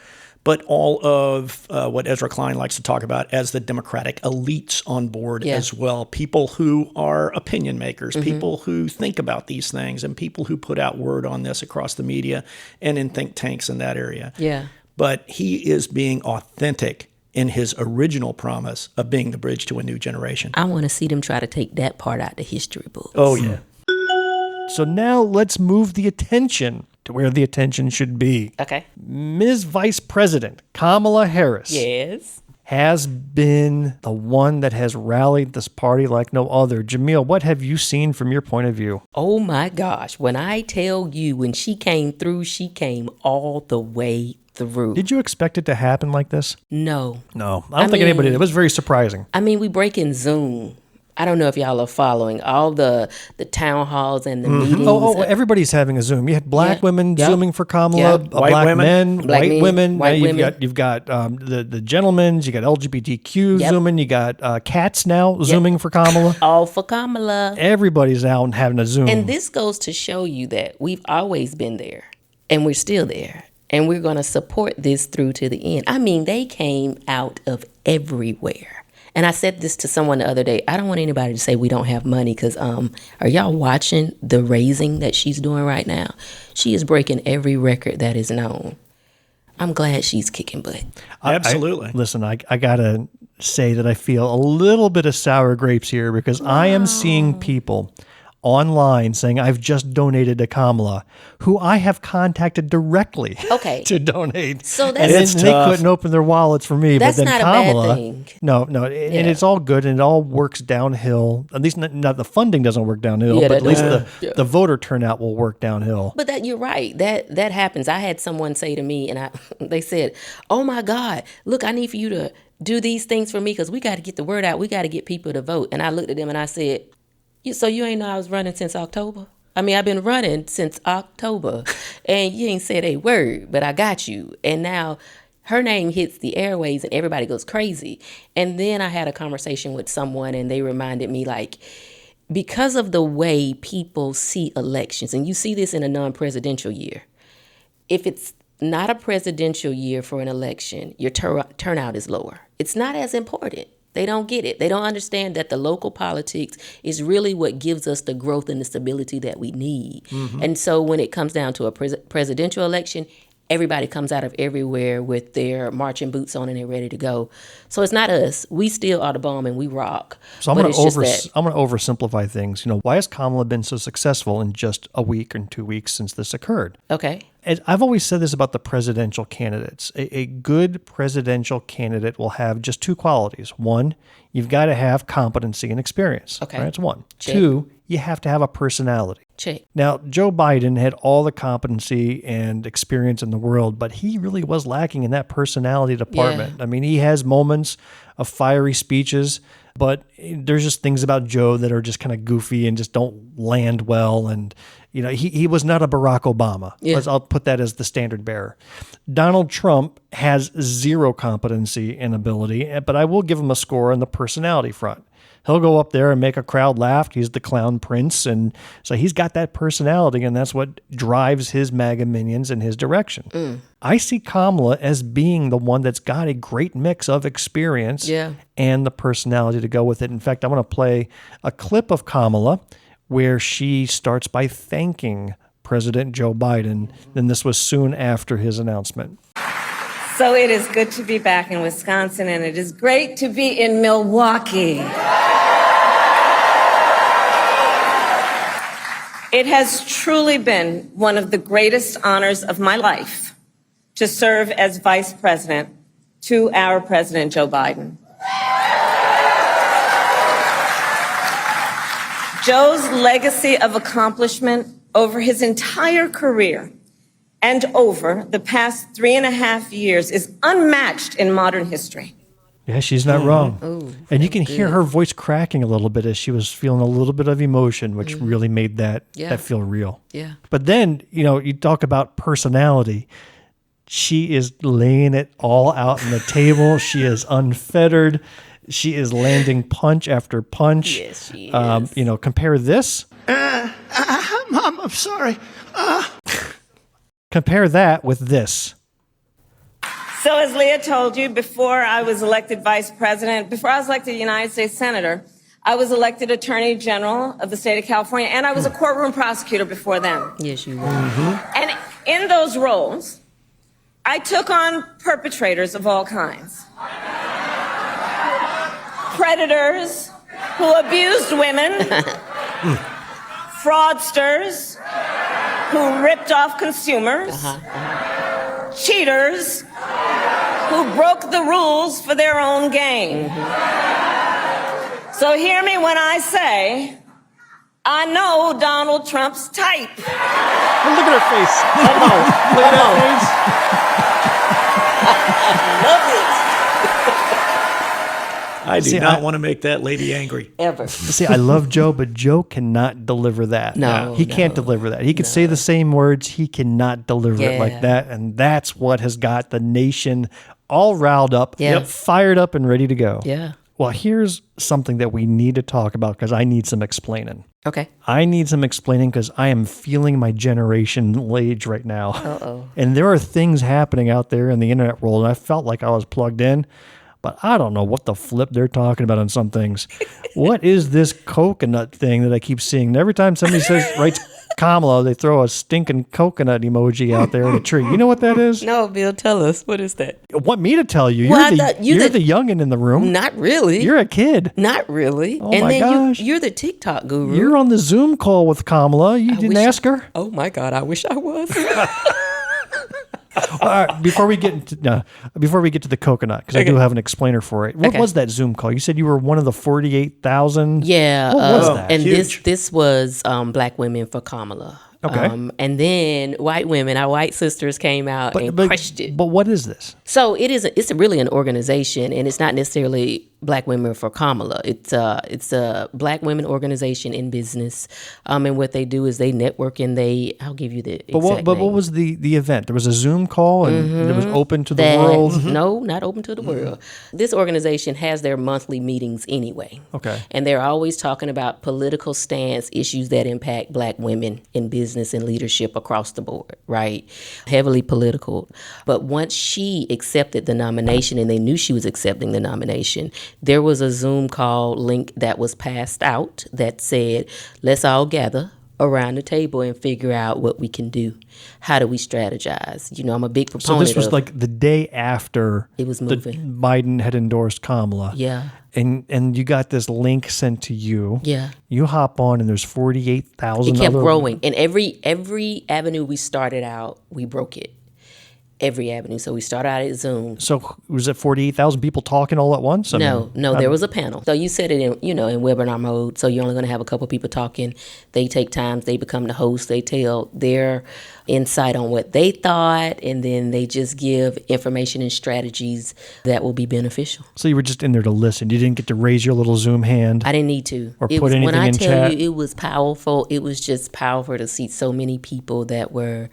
but all of what Ezra Klein likes to talk about as the Democratic elites on board as well. People who are opinion makers, people who think about these things, and people who put out word on this across the media and in think tanks in that area. Yeah. But he is being authentic in his original promise of being the bridge to a new generation. I want to see them try to take that part out the history books. Oh, yeah. So now let's move the attention to where the attention should be. Okay. Ms. Vice President Kamala Harris. Yes. has been the one that has rallied this party like no other. Jumelle, what have you seen from your point of view? Oh my gosh. When I tell you, when she came through, she came all the way through. Did you expect it to happen like this? No. No. I don't think anybody did. It was very surprising. I mean, we break in Zoom. I don't know if y'all are following all the town halls and the meetings. Oh, everybody's having a Zoom. You had black women Zooming for Kamala, White black women. men, white women. White Now women. You've got the gentlemen's, you got LGBTQ Zooming, you got cats now Zooming for Kamala. All for Kamala. Everybody's out and having a Zoom. And this goes to show you that we've always been there, and we're still there, and we're going to support this through to the end. I mean, they came out of everywhere. And I said this to someone the other day. I don't want anybody to say we don't have money because are y'all watching the raising that she's doing right now? She is breaking every record that is known. I'm glad she's kicking butt. Absolutely. Listen, I got to say that I feel a little bit of sour grapes here because I am seeing people online saying, I've just donated to Kamala, who I have contacted directly to donate. So and that's they couldn't open their wallets for me. That's but then not Kamala, a bad thing. No, and it's all good and it all works downhill. At least not the funding doesn't work downhill, Yeah, but at that least does. the voter turnout will work downhill. But that you're right. That happens. I had someone say to me, and they said, "Oh my God, look, I need for you to do these things for me because we got to get the word out. We got to get people to vote." And I looked at them and I said, "So you ain't know I was running since October? I mean, I've been running since October, and you ain't said a word, but I got you." And now her name hits the airways and everybody goes crazy. And then I had a conversation with someone and they reminded me, like, because of the way people see elections, and you see this in a non-presidential year, if it's not a presidential year for an election, your turnout is lower. It's not as important. They don't get it. They don't understand that the local politics is really what gives us the growth and the stability that we need. Mm-hmm. And so when it comes down to a presidential election, everybody comes out of everywhere with their marching boots on and they're ready to go. So it's not us. We still are the bomb and we rock. So I'm going to oversimplify things. Why has Kamala been so successful in just a week and 2 weeks since this occurred? Okay. And I've always said this about the presidential candidates. A good presidential candidate will have just two qualities. One, you've got to have competency and experience. Okay. Right? That's one. Check. Two, you have to have a personality. Check. Now, Joe Biden had all the competency and experience in the world, but he really was lacking in that personality department. Yeah. I mean, he has moments of fiery speeches, but there's just things about Joe that are just kind of goofy and just don't land well. And, he was not a Barack Obama. Yeah. I'll put that as the standard bearer. Donald Trump has zero competency and ability, but I will give him a score on the personality front. He'll go up there and make a crowd laugh. He's the clown prince. And so he's got that personality, and that's what drives his MAGA minions in his direction. I see Kamala as being the one that's got a great mix of experience and the personality to go with it. In fact, I want to play a clip of Kamala where she starts by thanking President Joe Biden. And this was soon after his announcement. So it is good to be back in Wisconsin, and it is great to be in Milwaukee. It has truly been one of the greatest honors of my life to serve as vice president to our President Joe Biden. Joe's legacy of accomplishment over his entire career and over the past 3.5 years is unmatched in modern history. Yeah, she's not wrong. And you can hear her voice cracking a little bit as she was feeling a little bit of emotion, which really made that feel real. Yeah. But then, you talk about personality. She is laying it all out on the table. She is unfettered. She is landing punch after punch. Yes, she is. Compare this. Mom, I'm sorry. Compare that with this. So as Leah told you, before I was elected vice president, before I was elected United States Senator, I was elected Attorney General of the state of California, and I was a courtroom prosecutor before then. Yes, you were. And in those roles, I took on perpetrators of all kinds. Predators who abused women, fraudsters who ripped off consumers, cheaters who who broke the rules for their own gain. So hear me when I say, I know Donald Trump's type. Well, look at her face. Come on. Look at that I do See, not want to make that lady angry. Ever. face. See, I love Joe, but Joe cannot deliver that. No, he can't deliver that. He could say the same words. He cannot deliver it like Yeah. that. And that's what has got the nation all riled up, Yeah. fired up and ready to go. Yeah. Well, here's something that we need to talk about because I need some explaining. Okay. I need some explaining because I am feeling my generational age right now. Uh-oh. And there are things happening out there in the internet world, and I felt like I was plugged in, but I don't know what the flip they're talking about on some things. What is this coconut thing that I keep seeing? And every time somebody writes Kamala, they throw a stinking coconut emoji out there in a tree. You know what that is? No, Bill, tell us. What is that? Want me to tell you? Well, I You're, thought you're the youngin' in the room. Not really. You're a kid. Not really. Oh and my then gosh. you're the TikTok guru. You're on the Zoom call with Kamala. You didn't wish- ask her? Oh my God, I wish I was. All right, before we get to the coconut, because I do have an explainer for it. What Okay. was that Zoom call? You said you were one of the 48,000. Yeah. What was that? And Huge. this was Black Women for Kamala. Okay. And then white women, our white sisters came out and crushed it. But what is this? So it's really an organization, and it's not necessarily Black Women for Kamala. It's a Black women organization in business, and what they do is they network and I'll give you the exact But what name. was the event? There was a Zoom call and it was open to the That- world. No, not open to the world. This organization has their monthly meetings anyway. Okay. And they're always talking about political stance issues that impact Black women in business and leadership across the board, right? Heavily political. But once she accepted the nomination, and they knew she was accepting the nomination, there was a Zoom call link that was passed out that said, let's all gather around the table and figure out what we can do. How do we strategize? You know, I'm a big So proponent this was of, like the day after It was moving. Biden had endorsed Kamala. Yeah. And you got this link sent to you. Yeah. You hop on and there's 48,000 It kept other- growing. And every avenue we started out, we broke it. Every avenue. So we started out at Zoom. So was it 48,000 people talking all at once? I No, mean, there was a panel. So you set it in, in webinar mode. So you're only going to have a couple people talking. They take times. They become the host. They tell their insight on what they thought, and then they just give information and strategies that will be beneficial. So you were just in there to listen. You didn't get to raise your little Zoom hand. I didn't need to. Or It put was, anything when I in tell chat? you, it was powerful. It was just powerful to see so many people that were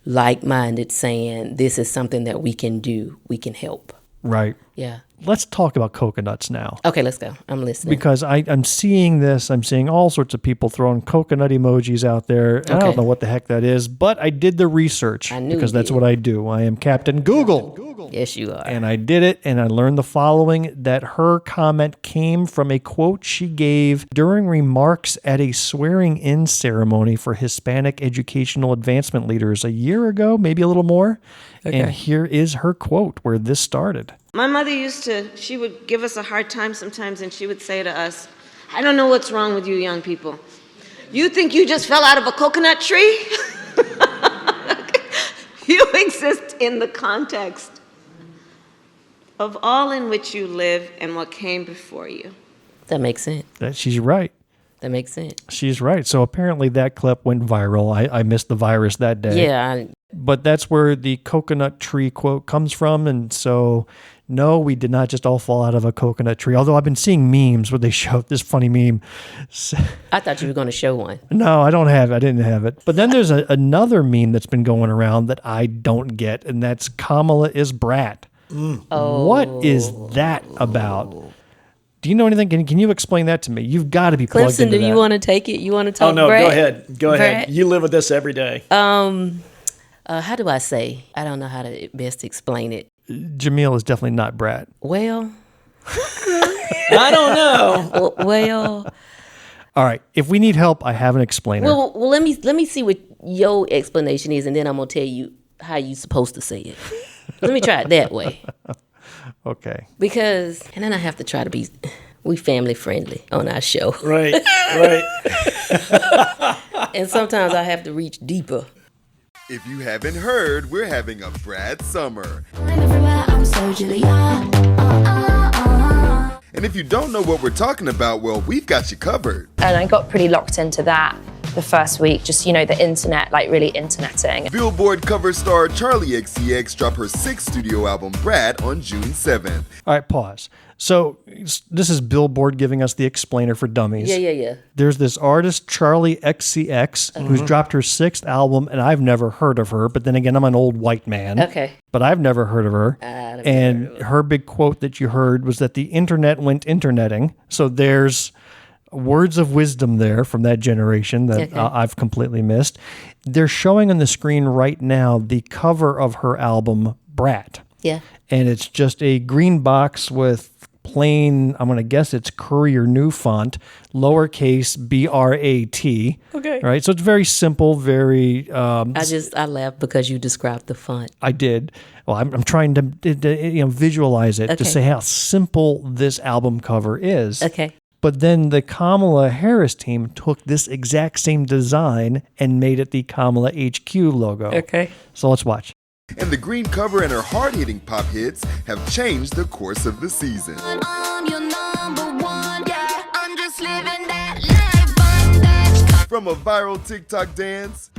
like-minded saying, this is something that we can do. We can help. Right. Yeah. Let's talk about coconuts now. Okay, let's go. I'm listening. Because I'm seeing this. I'm seeing all sorts of people throwing coconut emojis out there. And I don't Okay. know what the heck that is, but I did the research. I knew because you that's did. what I do. I am Captain Google. Yes, you are. And I did it, and I learned the following, that her comment came from a quote she gave during remarks at a swearing-in ceremony for Hispanic educational advancement leaders a year ago, maybe a little more. And here is her quote where this started. My mother she would give us a hard time sometimes, and she would say to us, I don't know what's wrong with you young people. You think you just fell out of a coconut tree? You exist in the context of all in which you live and what came before you. That makes sense. She's right. That makes sense. She's right. So apparently that clip went viral. I missed the virus that day. Yeah. But that's where the coconut tree quote comes from. And so, no, we did not just all fall out of a coconut tree. Although I've been seeing memes where they show this funny meme. I thought you were going to show one. No, I don't have it. I didn't have it. But then there's another meme that's been going around that I don't get, and that's Kamala is Brat. Oh. What is that about? Do you know anything? Can you explain that to me? You've got to be plugged Clemson, into do you that. want to take it? You want to talk Oh, no, Brat? go ahead. Go ahead. Brat? You live with this every day. How do I say? I don't know how to best explain it. Jumelle is definitely not Brat. Well, I don't know. well, All right. If we need help, I have an explainer. well. Let me see what your explanation is, and then I'm gonna tell you how you supposed to say it. Let me try it that way, Okay. because and then I have to try to be. We family friendly on our show, Right, right. and sometimes I have to reach deeper. If you haven't heard, we're having a Brat summer. I'm everywhere, I'm I'm so Julia. And if you don't know what we're talking about, well, we've got you covered. And I got pretty locked into that the first week, just, the internet, like really interneting. Billboard cover star Charlie XCX dropped her 6th studio album, Brat, on June 7th. All right, pause. So this is Billboard giving us the explainer for dummies. Yeah. There's this artist, Charlie XCX, who's dropped her 6th album, and I've never heard of her. But then again, I'm an old white man. Okay. But I've never heard of her. And her big quote that you heard was that the internet went interneting. So there's words of wisdom there from that generation that I've completely missed. They're showing on the screen right now the cover of her album, Brat. Yeah. And it's just a green box with plain, I'm going to guess it's Courier New font, lowercase BRAT. Okay. Right? So it's very simple, very... I laughed because you described the font. I did. Well, I'm trying to visualize it to say how simple this album cover is. Okay. But then the Kamala Harris team took this exact same design and made it the Kamala HQ logo. Okay. So let's watch. And the green cover and her hard-hitting pop hits have changed the course of the season. I'm your number one, yeah. I'm just living that life. From a viral TikTok dance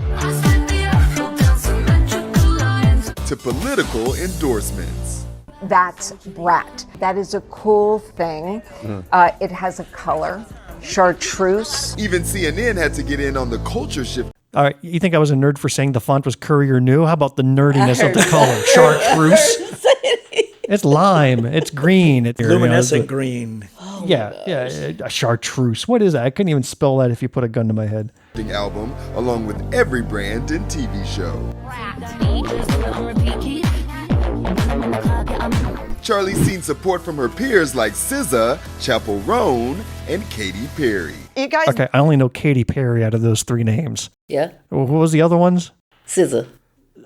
to political endorsements. That's Brat. That is a cool thing. It has a color, chartreuse. Even CNN had to get in on the culture shift. All right, you think I was a nerd for saying the font was Courier New? How about the nerdiness of the color? Chartreuse? It's lime. It's green. It's luminescent green. Oh a chartreuse. What is that? I couldn't even spell that if you put a gun to my head. Album, along with every brand and TV show. Charlie's seen support from her peers like SZA, Chappell Roan, and Katy Perry. You guys. Okay, I only know Katy Perry out of those 3 names. Yeah. What was the other ones? SZA.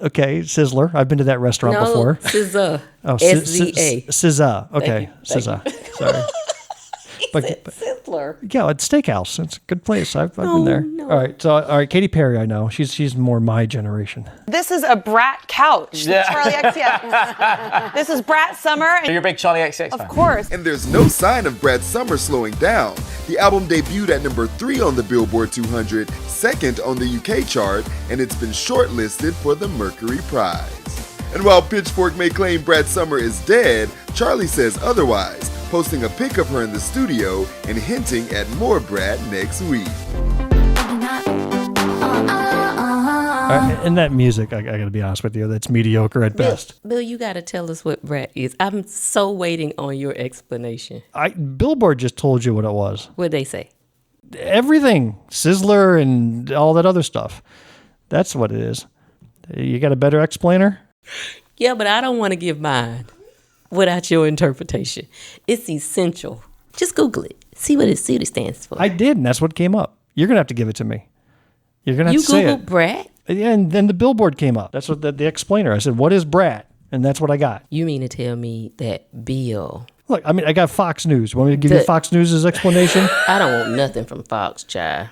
Okay, Sizzler. I've been to that restaurant before. SZA. Oh, SZA. SZA. Okay, SZA. Sorry. Sizzler. Yeah, it's Steakhouse. It's a good place. I've been there. No. All right, Katy Perry, I know. She's more my generation. This is a Brat couch. Charlie XCX. This is Brat Summer. And you're a big Charlie XCX fan. Of course. And there's no sign of Brat Summer slowing down. The album debuted at number 3 on the Billboard 200, 2nd on the UK chart, and it's been shortlisted for the Mercury Prize. And while Pitchfork may claim Brat Summer is dead, Charlie says otherwise, posting a pic of her in the studio and hinting at more Brat next week. And that music, I got to be honest with you, that's mediocre at best. Bill, you got to tell us what Brat is. I'm so waiting on your explanation. Billboard just told you what it was. What'd they say? Everything. Sizzler and all that other stuff. That's what it is. You got a better explainer? Yeah, but I don't want to give mine without your interpretation. It's essential. Just Google it. See what it stands for. I did, and that's what came up. You're going to have to give it to me. You're going to have to say it. You Googled Brat? Yeah, and then the Billboard came up. That's what the explainer. I said, what is Brat? And that's what I got. You mean to tell me that Bill... Look, I mean, I got Fox News. Want me to give you Fox News' explanation? I don't want nothing from Fox, child.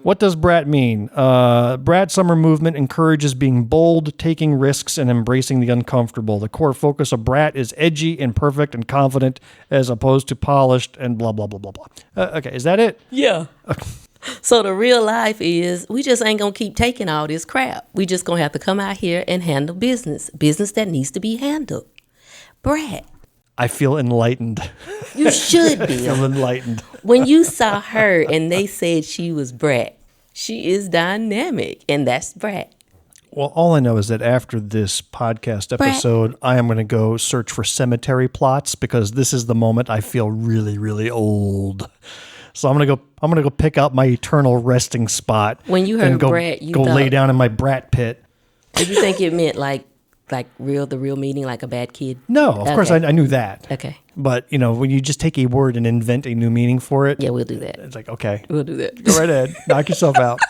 What does Brat mean? Brat Summer Movement encourages being bold, taking risks, and embracing the uncomfortable. The core focus of Brat is edgy, imperfect, and confident, as opposed to polished and blah, blah, blah, blah, blah. Okay, is that it? Yeah. So the real life is we just ain't going to keep taking all this crap. We just going to have to come out here and handle business that needs to be handled. Brat. I feel enlightened. You should be. I feel enlightened. When you saw her and they said she was Brat, she is dynamic, and that's Brat. Well, all I know is that after this podcast episode, I am going to go search for cemetery plots because this is the moment I feel really, really old. So I'm gonna go pick out my eternal resting spot. When you heard Brat, you go lay down in my Brat pit. Did you think it meant like the real meaning, like a bad kid? No, of course I knew that. Okay. But when you just take a word and invent a new meaning for it, yeah, we'll do that. It's like, okay, we'll do that. Go right ahead, knock yourself out.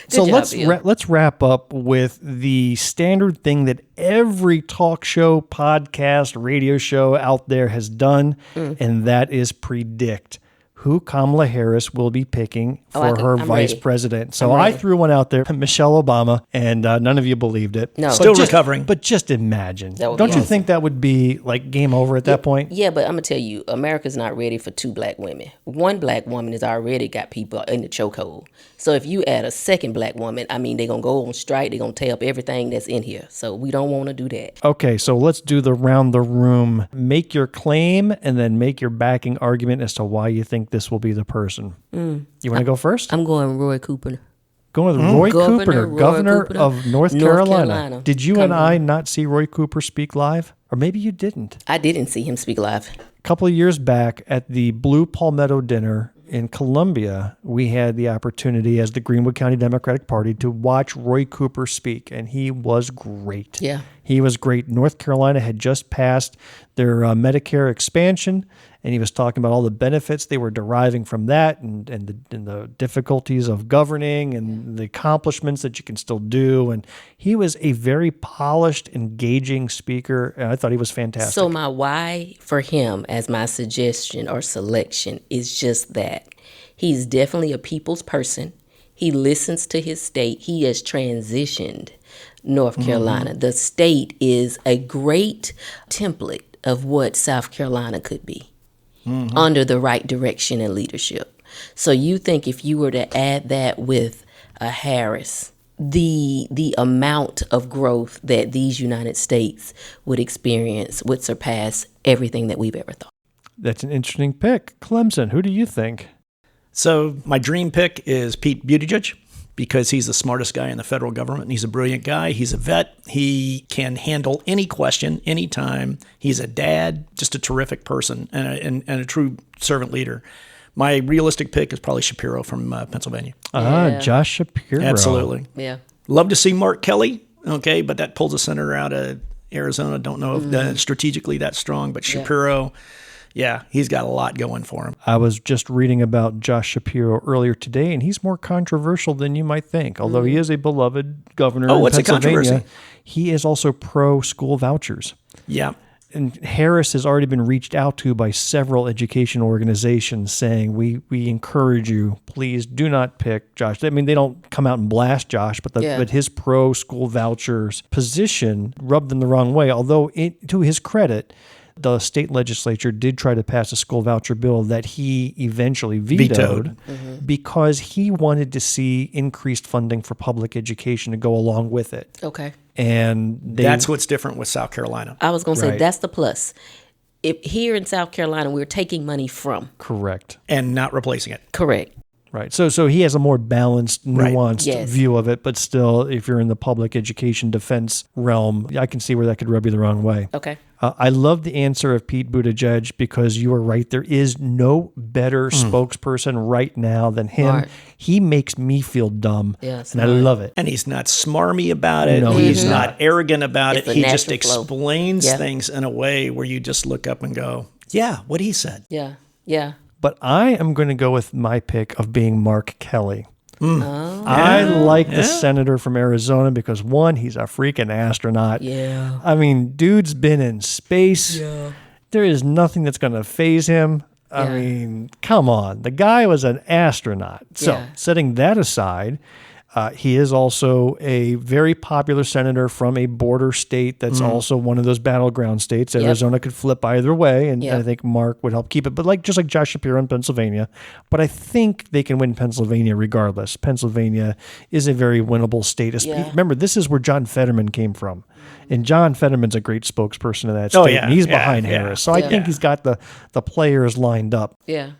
So let's wrap up with the standard thing that every talk show, podcast, radio show out there has done, and that is predict who Kamala Harris will be picking for her I'm vice ready. president. So I'm I ready. threw one out there, Michelle Obama, and none of you believed it. No. Still recovering. But just imagine. That would Don't be you awesome. think that would be like game over at that point? Yeah, but I'm going to tell you, America's not ready for 2 black women. One black woman has already got people in the chokehold. So if you add a second black woman, I mean, they're going to go on strike. They're going to tear up everything that's in here. So we don't want to do that. Okay, so let's do the round the room. Make your claim and then make your backing argument as to why you think this will be the person. You want to go first? I'm going Roy Cooper. Going with Roy Cooper, Roy governor Cooper, of North North Carolina. Carolina. Did you and I not see Roy Cooper speak live? Or maybe you didn't. I didn't see him speak live. A couple of years back at the Blue Palmetto Dinner in Columbia, we had the opportunity as the Greenwood County Democratic Party to watch Roy Cooper speak, and he was great. Yeah. He was great. North Carolina had just passed their Medicare expansion, and he was talking about all the benefits they were deriving from that and the difficulties of governing and the accomplishments that you can still do. And he was a very polished, engaging speaker, and I thought he was fantastic. So my why for him as my suggestion or selection is just that. He's definitely a people's person. He listens to his state. He has transitioned North Carolina. The state is a great template of what South Carolina could be under the right direction and leadership. So you think if you were to add that with a Harris, the amount of growth that these United States would experience would surpass everything that we've ever thought. That's an interesting pick. Clemson, who do you think? So my dream pick is Pete Buttigieg because he's the smartest guy in the federal government. And he's a brilliant guy. He's a vet. He can handle any question, anytime. He's a dad, just a terrific person and a true servant leader. My realistic pick is probably Shapiro from Pennsylvania. Josh Shapiro. Absolutely. Yeah. Love to see Mark Kelly, okay, but that pulls a senator out of Arizona. Don't know if strategically that's strong, but Shapiro, yeah, he's got a lot going for him. I was just reading about Josh Shapiro earlier today, and he's more controversial than you might think. Although he is a beloved governor in what's the Pennsylvania, controversy? he is also pro-school vouchers. Yeah. And Harris has already been reached out to by several education organizations saying, we encourage you, please do not pick Josh. I mean, they don't come out and blast Josh, but but his pro-school vouchers position rubbed them the wrong way. Although, to his credit, the state legislature did try to pass a school voucher bill that he eventually vetoed because he wanted to see increased funding for public education to go along with it. Okay. And that's what's different with South Carolina. I was going to say Right. that's the plus. If here in South Carolina, we're taking money from. Correct. And not replacing it. Correct. Right. So he has a more balanced, nuanced Yes. view of it, but still, if you're in the public education defense realm, I can see where that could rub you the wrong way. Okay. I love the answer of Pete Buttigieg because you are right. There is no better spokesperson right now than him. Smart. He makes me feel dumb, Yeah, and smart. I love it. And he's not smarmy about it. No, he's he's not arrogant about It's it. a He just natural flow. explains Yeah. things in a way where you just look up and go, yeah, what he said. Yeah. Yeah. But I am going to go with my pick of being Mark Kelly. I like the senator from Arizona because, one, he's a freaking astronaut. Yeah. I mean, dude's been in space. Yeah. There is nothing that's going to phase him. I Yeah. mean, come on. The guy was an astronaut. So, Yeah. setting that aside, he is also a very popular senator from a border state that's also one of those battleground states. Arizona could flip either way, and I think Mark would help keep it. But just like Josh Shapiro in Pennsylvania. But I think they can win Pennsylvania regardless. Pennsylvania is a very winnable state. Remember, this is where John Fetterman came from. And John Fetterman's a great spokesperson of that state. And he's behind Harris. So I think he's got the players lined up. Yeah.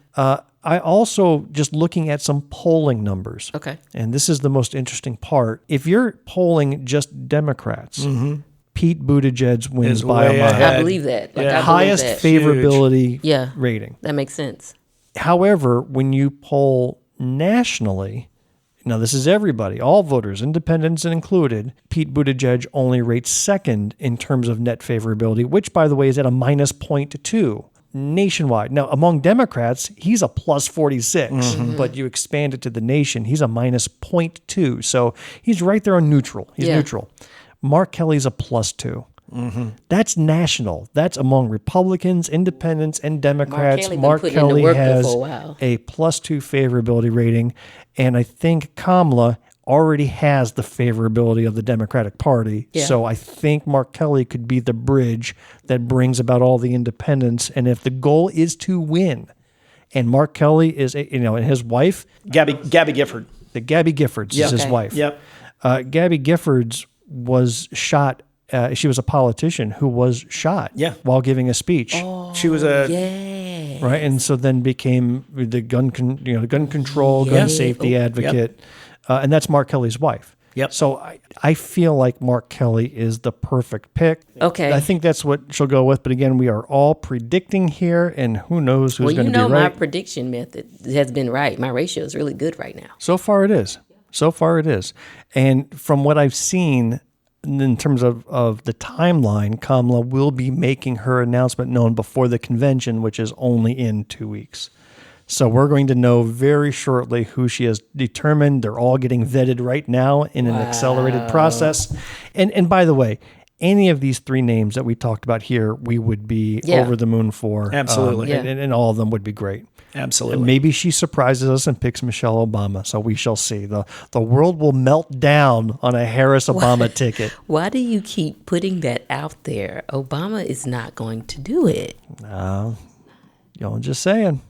I also, just looking at some polling numbers. Okay. And this is the most interesting part. If you're polling just Democrats, Pete Buttigieg wins Is by way a mile. ahead. I believe that. Like, I believe Highest that. favorability rating. That makes sense. However, when you poll nationally, now this is everybody, all voters, independents included, Pete Buttigieg only rates second in terms of net favorability, which, by the way, is at a minus 0.2 nationwide. Now, among Democrats, he's a plus 46, but you expand it to the nation, he's a minus 0.2. So he's right there on neutral. He's neutral. Mark Kelly's a plus 2. That's national. That's among Republicans, independents, and Democrats. Mark Kelly been putting in the work there has for a while. a +2 favorability rating, and I think Kamala already has the favorability of the Democratic Party. Yeah. So I think Mark Kelly could be the bridge that brings about all the independents. And if the goal is to win, and Mark Kelly is, and his wife, Gabby Gifford. Gabby Giffords is his wife. Yep. Gabby Giffords was shot. She was a politician who was shot while giving a speech. She was a right, and so then became the gun control, gun safety advocate, and that's Mark Kelly's wife. Yep. So I feel like Mark Kelly is the perfect pick. Okay. I think that's what she'll go with. But again, we are all predicting here, and who knows who's going to be right. My prediction method has been right. My ratio is really good right now. So far it is. And from what I've seen, in terms of the timeline, Kamala will be making her announcement known before the convention, which is only in 2 weeks. So we're going to know very shortly who she has determined. They're all getting vetted right now in an accelerated process. And by the way, any of these three names that we talked about here, we would be over the moon for. Absolutely. And all of them would be great. Absolutely. And maybe she surprises us and picks Michelle Obama. So we shall see. The world will melt down on a Harris-Obama ticket. Why do you keep putting that out there? Obama is not going to do it. Just saying.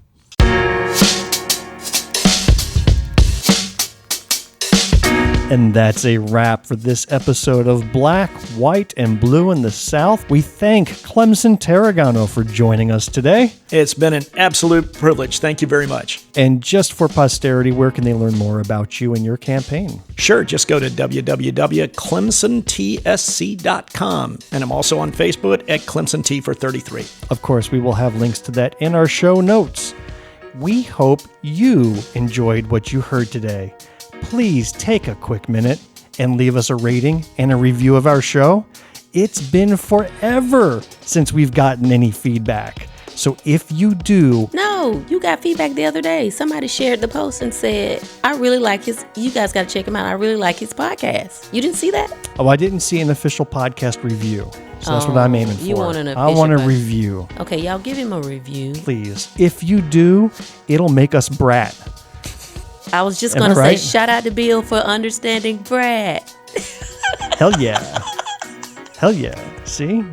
And that's a wrap for this episode of Black, White, and Blue in the South. We thank Clemson Turregano for joining us today. It's been an absolute privilege. Thank you very much. And just for posterity, where can they learn more about you and your campaign? Sure, just go to www.clemsontsc.com. And I'm also on Facebook at Clemson T for 33. Of course, we will have links to that in our show notes. We hope you enjoyed what you heard today. Please take a quick minute and leave us a rating and a review of our show. It's been forever since we've gotten any feedback. So if you do... No, you got feedback the other day. Somebody shared the post and said, I really like you guys got to check him out. I really like his podcast. You didn't see that? Oh, I didn't see an official podcast review. So that's what I'm aiming for. You want an official I want a review. Okay, y'all give him a review. Please. If you do, it'll make us Brat. I was just going to say, shout out to Bill for understanding Brat. Hell yeah. Hell yeah. See?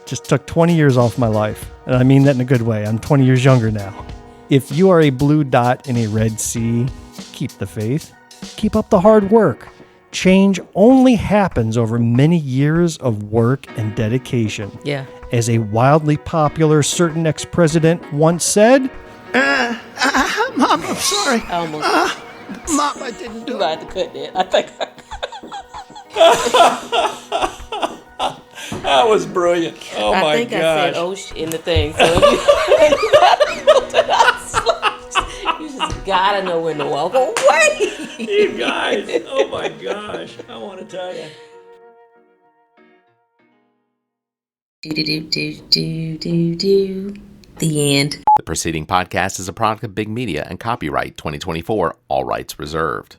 Just took 20 years off my life. And I mean that in a good way. I'm 20 years younger now. If you are a blue dot in a red sea, keep the faith. Keep up the hard work. Change only happens over many years of work and dedication. Yeah. As a wildly popular certain ex-president once said... Mom, I'm sorry. Almost. Mom, I didn't do it. You had to cut that. I think. That was brilliant. Oh my I think gosh. I said "oh" in the thing. So you just gotta know when to walk away. You guys. Oh my gosh. I want to tell you. The end. The preceding podcast is a product of Big Media and copyright 2024, all rights reserved.